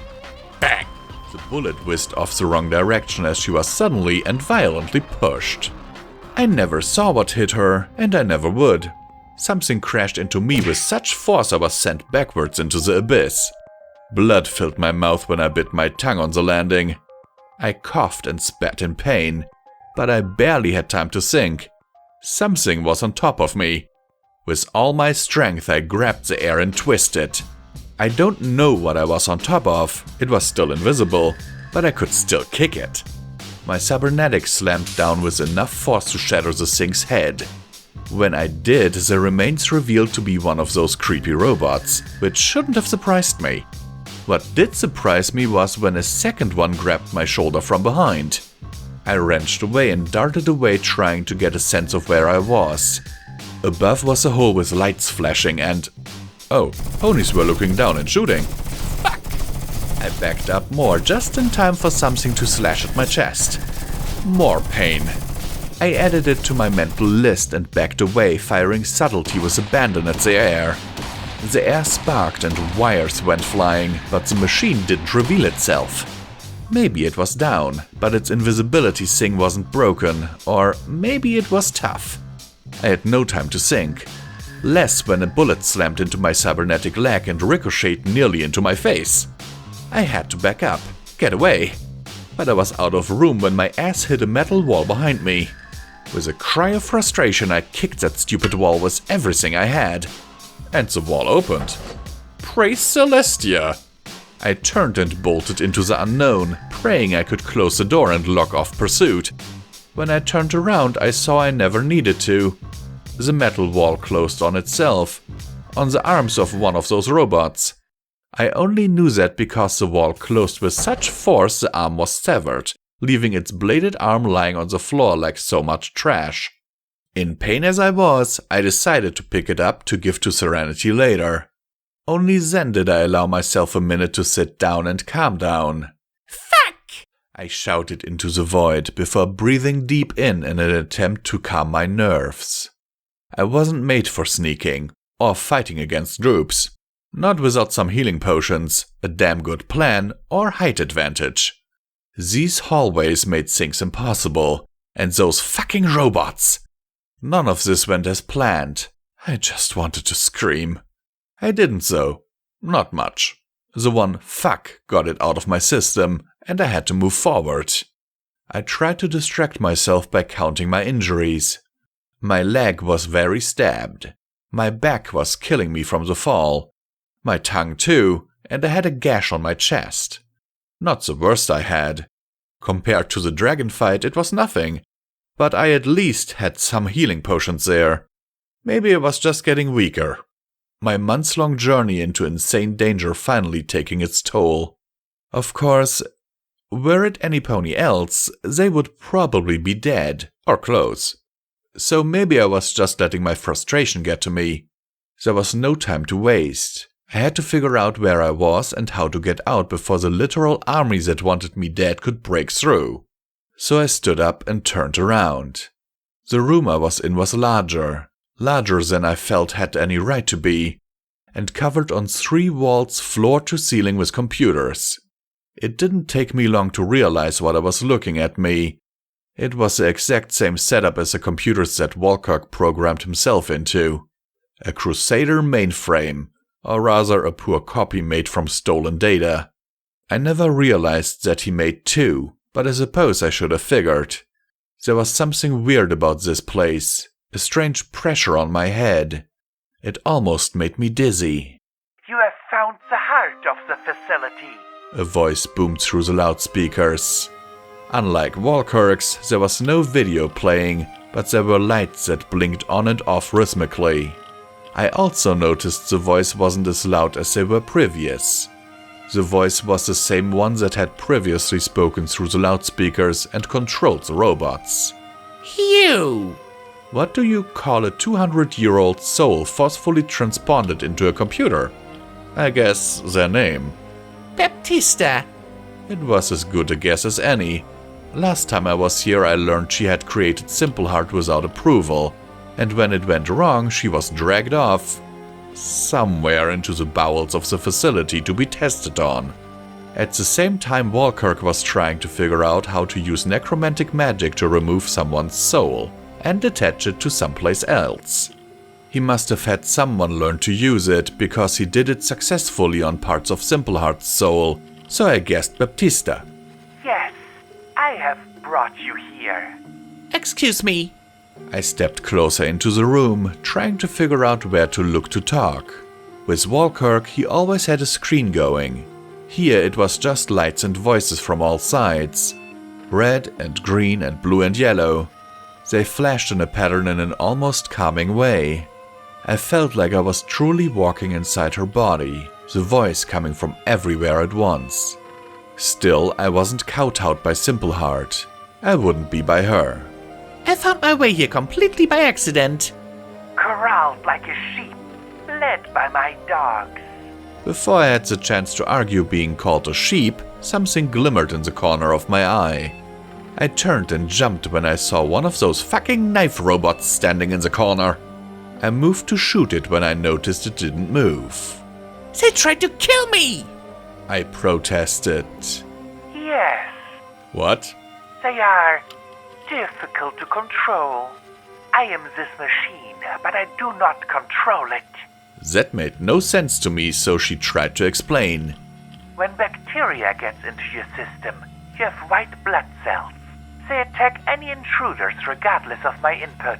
Bang! The bullet whizzed off the wrong direction as she was suddenly and violently pushed. I never saw what hit her, and I never would. Something crashed into me with such force I was sent backwards into the abyss. Blood filled my mouth when I bit my tongue on the landing. I coughed and spat in pain, but I barely had time to think. Something was on top of me. With all my strength I grabbed the air and twisted. I don't know what I was on top of, it was still invisible, but I could still kick it. My cybernetics slammed down with enough force to shatter the thing's head. When I did, the remains revealed to be one of those creepy robots, which shouldn't have surprised me. What did surprise me was when a second one grabbed my shoulder from behind. I wrenched away and darted away, trying to get a sense of where I was. Above was a hole with lights flashing and... oh, ponies were looking down and shooting. Fuck! I backed up more, just in time for something to slash at my chest. More pain. I added it to my mental list and backed away, firing subtlety with abandon at the air. The air sparked and wires went flying, but the machine didn't reveal itself. Maybe it was down, but its invisibility thing wasn't broken, or maybe it was tough. I had no time to think. Less when a bullet slammed into my cybernetic leg and ricocheted nearly into my face. I had to back up, get away. But I was out of room when my ass hit a metal wall behind me. With a cry of frustration, I kicked that stupid wall with everything I had. And the wall opened. Praise Celestia! I turned and bolted into the unknown, praying I could close the door and lock off pursuit. When I turned around, I saw I never needed to. The metal wall closed on itself, on the arms of one of those robots. I only knew that because the wall closed with such force the arm was severed, leaving its bladed arm lying on the floor like so much trash. In pain as I was, I decided to pick it up to give to Serenity later. Only then did I allow myself a minute to sit down and calm down. Fuck! I shouted into the void before breathing deep in an attempt to calm my nerves. I wasn't made for sneaking, or fighting against groups. Not without some healing potions, a damn good plan, or height advantage. These hallways made things impossible, and those fucking robots! None of this went as planned. I just wanted to scream. I didn't though. Not much. The one fuck got it out of my system, and I had to move forward. I tried to distract myself by counting my injuries. My leg was very stabbed. My back was killing me from the fall. My tongue too, and I had a gash on my chest. Not the worst I had. Compared to the dragon fight, it was nothing. But I at least had some healing potions there. Maybe I was just getting weaker. My months-long journey into insane danger finally taking its toll. Of course, were it any pony else, they would probably be dead, or close. So maybe I was just letting my frustration get to me. There was no time to waste. I had to figure out where I was and how to get out before the literal army that wanted me dead could break through. So I stood up and turned around. The room I was in was larger than I felt had any right to be, and covered on 3 walls floor to ceiling with computers. It didn't take me long to realize what I was looking at me. It was the exact same setup as the computers that Walkirk programmed himself into. A Crusader mainframe, or rather a poor copy made from stolen data. I never realized that he made 2, but I suppose I should have figured. There was something weird about this place, a strange pressure on my head. It almost made me dizzy. You have found the heart of the facility. A voice boomed through the loudspeakers. Unlike Walkirk's, there was no video playing, but there were lights that blinked on and off rhythmically. I also noticed the voice wasn't as loud as they were previous. The voice was the same one that had previously spoken through the loudspeakers and controlled the robots. You! What do you call a 200-year-old soul forcefully transponded into a computer? I guess their name. Baptista! It was as good a guess as any. Last time I was here I learned she had created Simpleheart without approval, and when it went wrong she was dragged off somewhere into the bowels of the facility to be tested on. At the same time Walkirk was trying to figure out how to use necromantic magic to remove someone's soul and attach it to someplace else. He must have had someone learn to use it because he did it successfully on parts of Simpleheart's soul, so I guessed Baptista. Yes, I have brought you here. Excuse me. I stepped closer into the room, trying to figure out where to look to talk. With Walkirk, he always had a screen going. Here it was just lights and voices from all sides. Red and green and blue and yellow. They flashed in a pattern in an almost calming way. I felt like I was truly walking inside her body, the voice coming from everywhere at once. Still, I wasn't kowtowed by Simpleheart. I wouldn't be by her. I found my way here completely by accident. Corralled like a sheep, led by my dogs. Before I had the chance to argue being called a sheep, something glimmered in the corner of my eye. I turned and jumped when I saw one of those fucking knife robots standing in the corner. I moved to shoot it when I noticed it didn't move. They tried to kill me! I protested. Yes, What? they are difficult to control. I am this machine, but I do not control it. That made no sense to me, so she tried to explain. When bacteria gets into your system, you have white blood cells. They attack any intruders regardless of my input.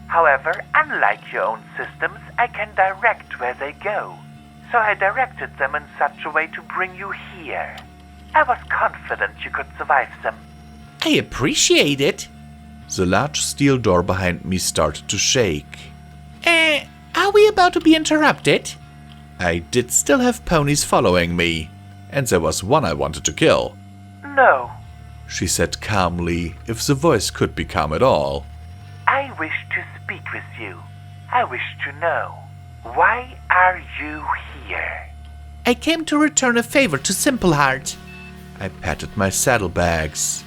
However, unlike your own systems, I can direct where they go. So I directed them in such a way to bring you here. I was confident you could survive them. I appreciate it. The large steel door behind me started to shake. Are we about to be interrupted? I did still have ponies following me, and there was one I wanted to kill. No, She said calmly, if the voice could be calm at all. I wish to speak with you. I wish to know, why are you here? I came to return a favor to Simpleheart. I patted my saddlebags.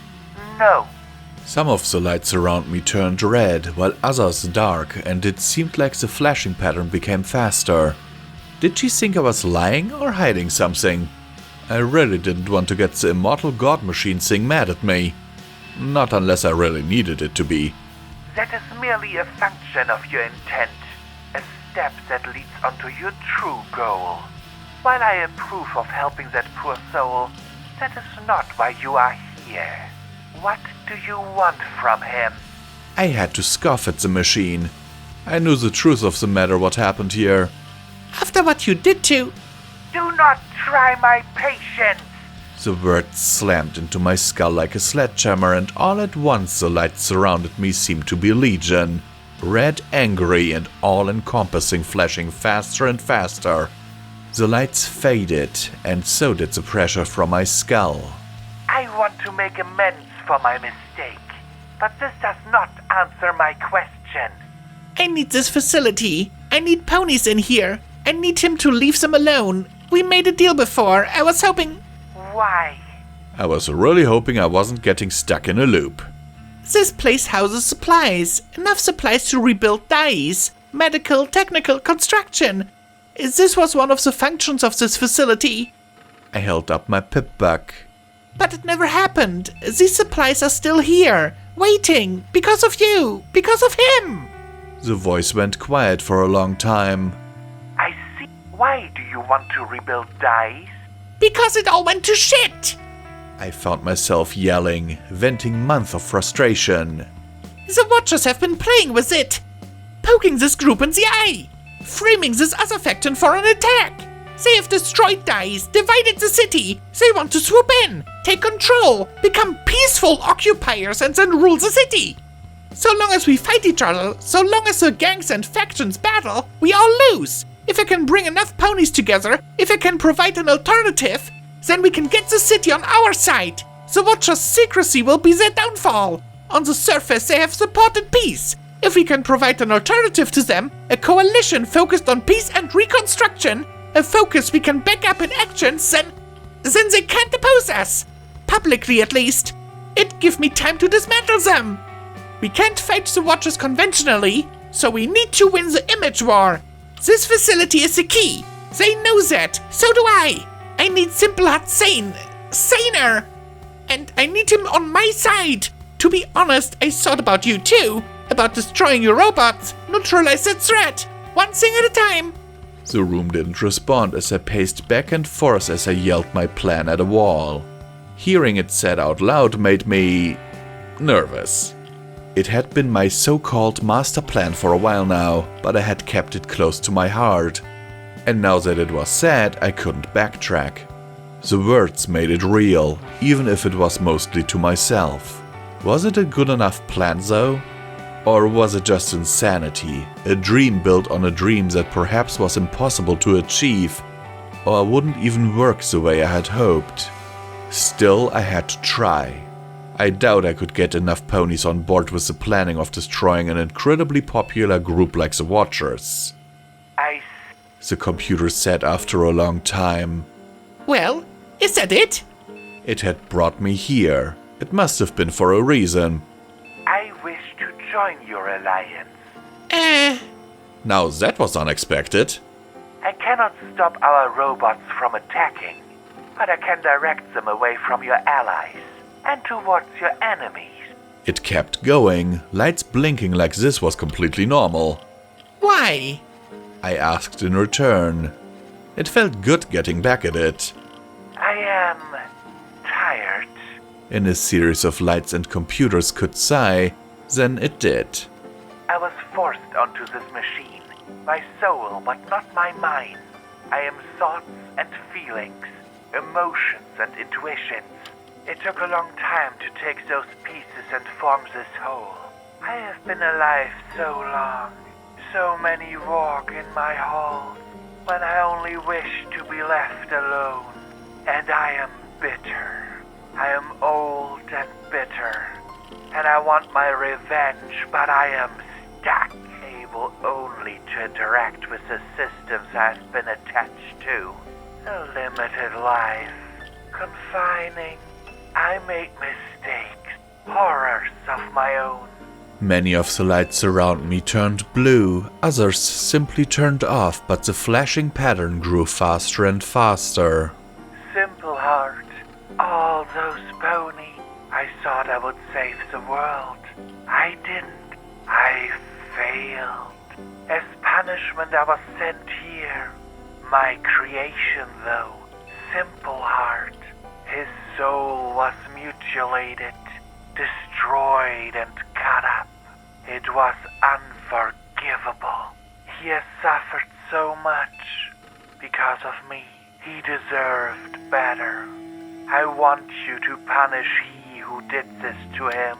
No, Some of the lights around me turned red, while others dark, and it seemed like the flashing pattern became faster. Did she think I was lying or hiding something? I really didn't want to get the immortal god machine thing mad at me. Not unless I really needed it to be. that is merely a function of your intent, a step that leads onto your true goal. While I approve of helping that poor soul, that is not why you are here. What do you want from him? I had to scoff at the machine. I knew the truth of the matter what happened here. After what you did to... Do not try my patience! The words slammed into my skull like a sledgehammer, and all at once the lights surrounded me seemed to be legion. Red, angry, and all-encompassing, flashing faster and faster. The lights faded, and so did the pressure from my skull. I want to make amends for my mistake, but this does not answer my question. I need this facility. I need ponies in here. I need him to leave them alone. We made a deal before. I was hoping... Why? I was really hoping I wasn't getting stuck in a loop. This place houses supplies. Enough supplies to rebuild Thiese. Medical, technical, construction. This was one of the functions of this facility. I held up my pip-buck. But it never happened. These supplies are still here, waiting, because of you, because of him. The voice went quiet for a long time. I see. Why do you want to rebuild Thiese? Because it all went to shit. I found myself yelling, venting months of frustration. The Watchers have been playing with it, poking this group in the eye, framing this other faction for an attack. They have destroyed Thiese, divided the city. They want to swoop in, take control, become peaceful occupiers, and then rule the city. So long as we fight each other, so long as the gangs and factions battle, we all lose. If I can bring enough ponies together, if I can provide an alternative, then we can get the city on our side. The Watchers' secrecy will be their downfall. On the surface, they have supported peace. If we can provide an alternative to them, a coalition focused on peace and reconstruction, a focus we can back up in actions, then they can't oppose us. Publicly, at least. It gives me time to dismantle them. We can't fight the Watchers conventionally, so we need to win the image war. This facility is the key. They know that. So do I. I need Simpleheart saner. And I need him on my side. To be honest, I thought about you too. About destroying your robots. Neutralize that threat. One thing at a time. The room didn't respond as I paced back and forth as I yelled my plan at a wall. Hearing it said out loud made me... nervous. It had been my so-called master plan for a while now, but I had kept it close to my heart. And now that it was said, I couldn't backtrack. The words made it real, even if it was mostly to myself. Was it a good enough plan though? Or was it just insanity? A dream built on a dream that perhaps was impossible to achieve, or wouldn't even work the way I had hoped. Still, I had to try. I doubt I could get enough ponies on board with the planning of destroying an incredibly popular group like the Watchers. The computer said after a long time. Well, is that it? It had brought me here. It must have been for a reason. I wish to join your alliance. Now that was unexpected. I cannot stop our robots from attacking, but I can direct them away from your allies and towards your enemies. It kept going, lights blinking like this was completely normal. Why? I asked in return. It felt good getting back at it. I am tired. In a series of lights and computers could sigh, then it did. I was forced onto this machine, my soul but not my mind. I am thoughts and feelings, emotions and intuitions. It took a long time to take those pieces and form this whole. I have been alive so long. So many walk in my halls when I only wish to be left alone. And I am bitter. I am old and bitter. And I want my revenge, but I am stuck, able only to interact with the systems I've been attached to. A limited life. Confining. I make mistakes. Horrors of my own. Many of the lights around me turned blue, others simply turned off, but the flashing pattern grew faster and faster. Simple heart, all those ponies. I thought I would save the world. I didn't. I failed. As punishment I was sent here. My creation though, Simple Heart, his soul was mutilated, destroyed and cut up. It was unforgivable. He has suffered so much because of me. He deserved better. I want you to punish he who did this to him.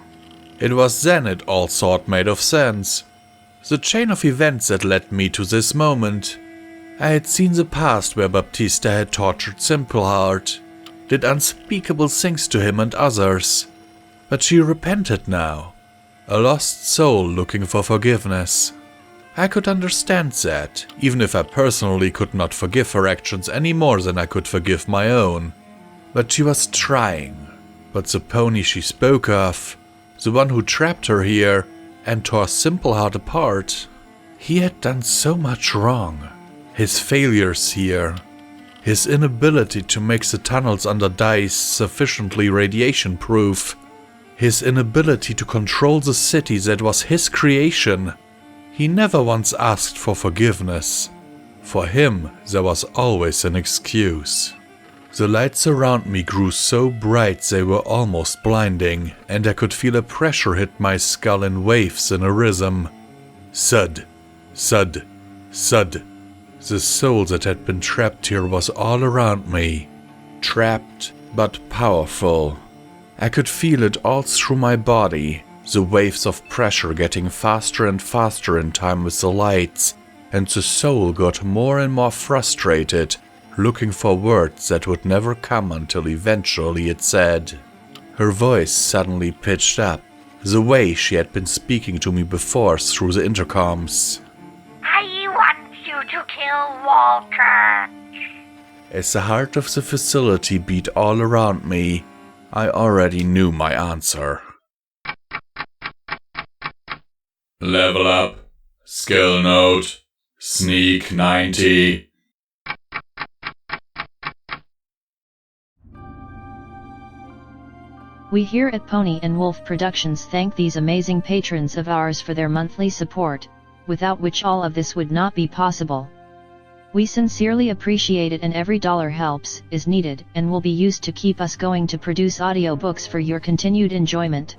It was then it all sort made of sense. The chain of events that led me to this moment. I had seen the past where Baptista had tortured Simple Heart, did unspeakable things to him and others. But she repented now. A lost soul looking for forgiveness. I could understand that, even if I personally could not forgive her actions any more than I could forgive my own. But she was trying. But the pony she spoke of, the one who trapped her here and tore Simple Heart apart, he had done so much wrong. His failures here, his inability to make the tunnels under Thiese sufficiently radiation-proof, his inability to control the city that was his creation. He never once asked for forgiveness. For him, there was always an excuse. The lights around me grew so bright they were almost blinding, and I could feel a pressure hit my skull in waves in a rhythm. Thud, thud, thud. The soul that had been trapped here was all around me. Trapped, but powerful. I could feel it all through my body, the waves of pressure getting faster and faster in time with the lights, and the soul got more and more frustrated, looking for words that would never come until eventually it said. Her voice suddenly pitched up, the way she had been speaking to me before through the intercoms. I want you to kill Walter. As the heart of the facility beat all around me, I already knew my answer. Level up. Skill note. Sneak 90. We here at Pony&Wolf Productions thank these amazing patrons of ours for their monthly support, without which all of this would not be possible. We sincerely appreciate it, and every dollar helps, is needed, and will be used to keep us going to produce audiobooks for your continued enjoyment.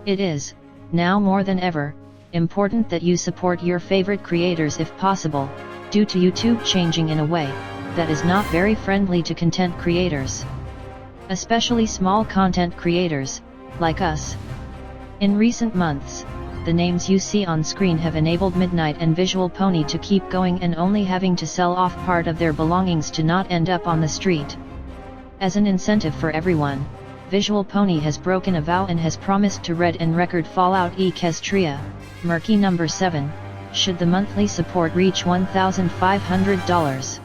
It is, now more than ever, important that you support your favorite creators if possible, due to YouTube changing in a way that is not very friendly to content creators. Especially small content creators, like us. In recent months, the names you see on screen have enabled Midnight and Visual Pony to keep going and only having to sell off part of their belongings to not end up on the street. As an incentive for everyone, Visual Pony has broken a vow and has promised to read and record FalloutEquestria, Murky number 7, should the monthly support reach $1,500.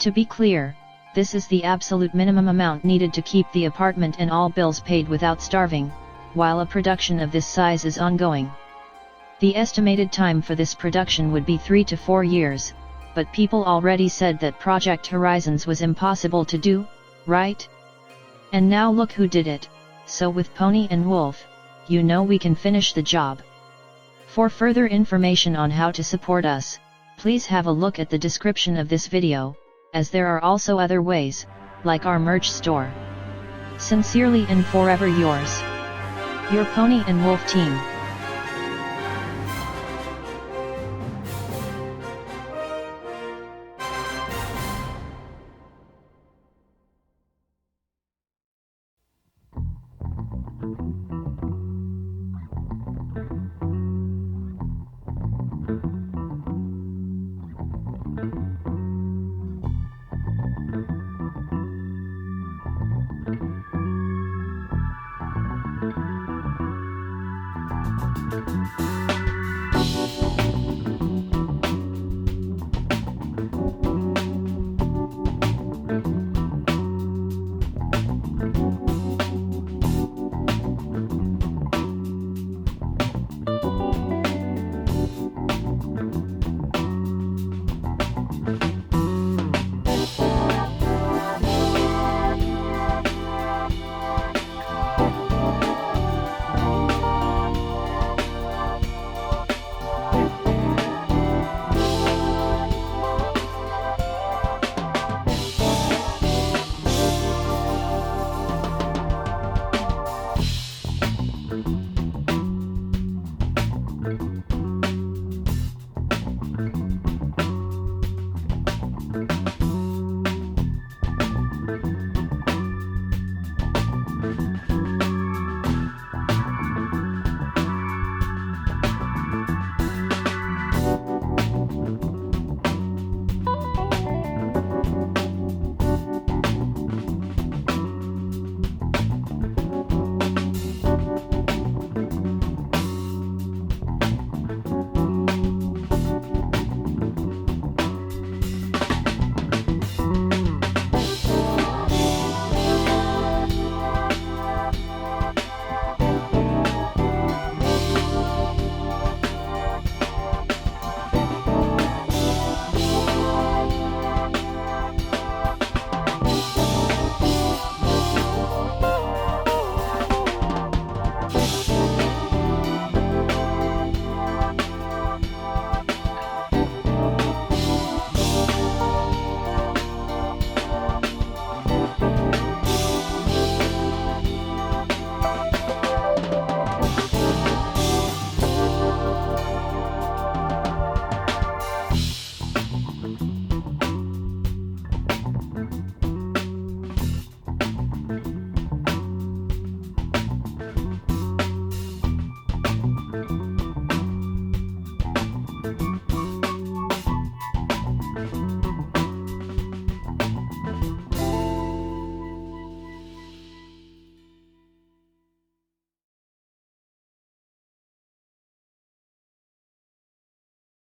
To be clear, this is the absolute minimum amount needed to keep the apartment and all bills paid without starving, while a production of this size is ongoing. The estimated time for this production would be 3 to 4 years, but people already said that Project Horizons was impossible to do, right? And now look who did it, so with Pony and Wolf, you know we can finish the job. For further information on how to support us, please have a look at the description of this video, as there are also other ways, like our merch store. Sincerely and forever yours, your Pony and Wolf team.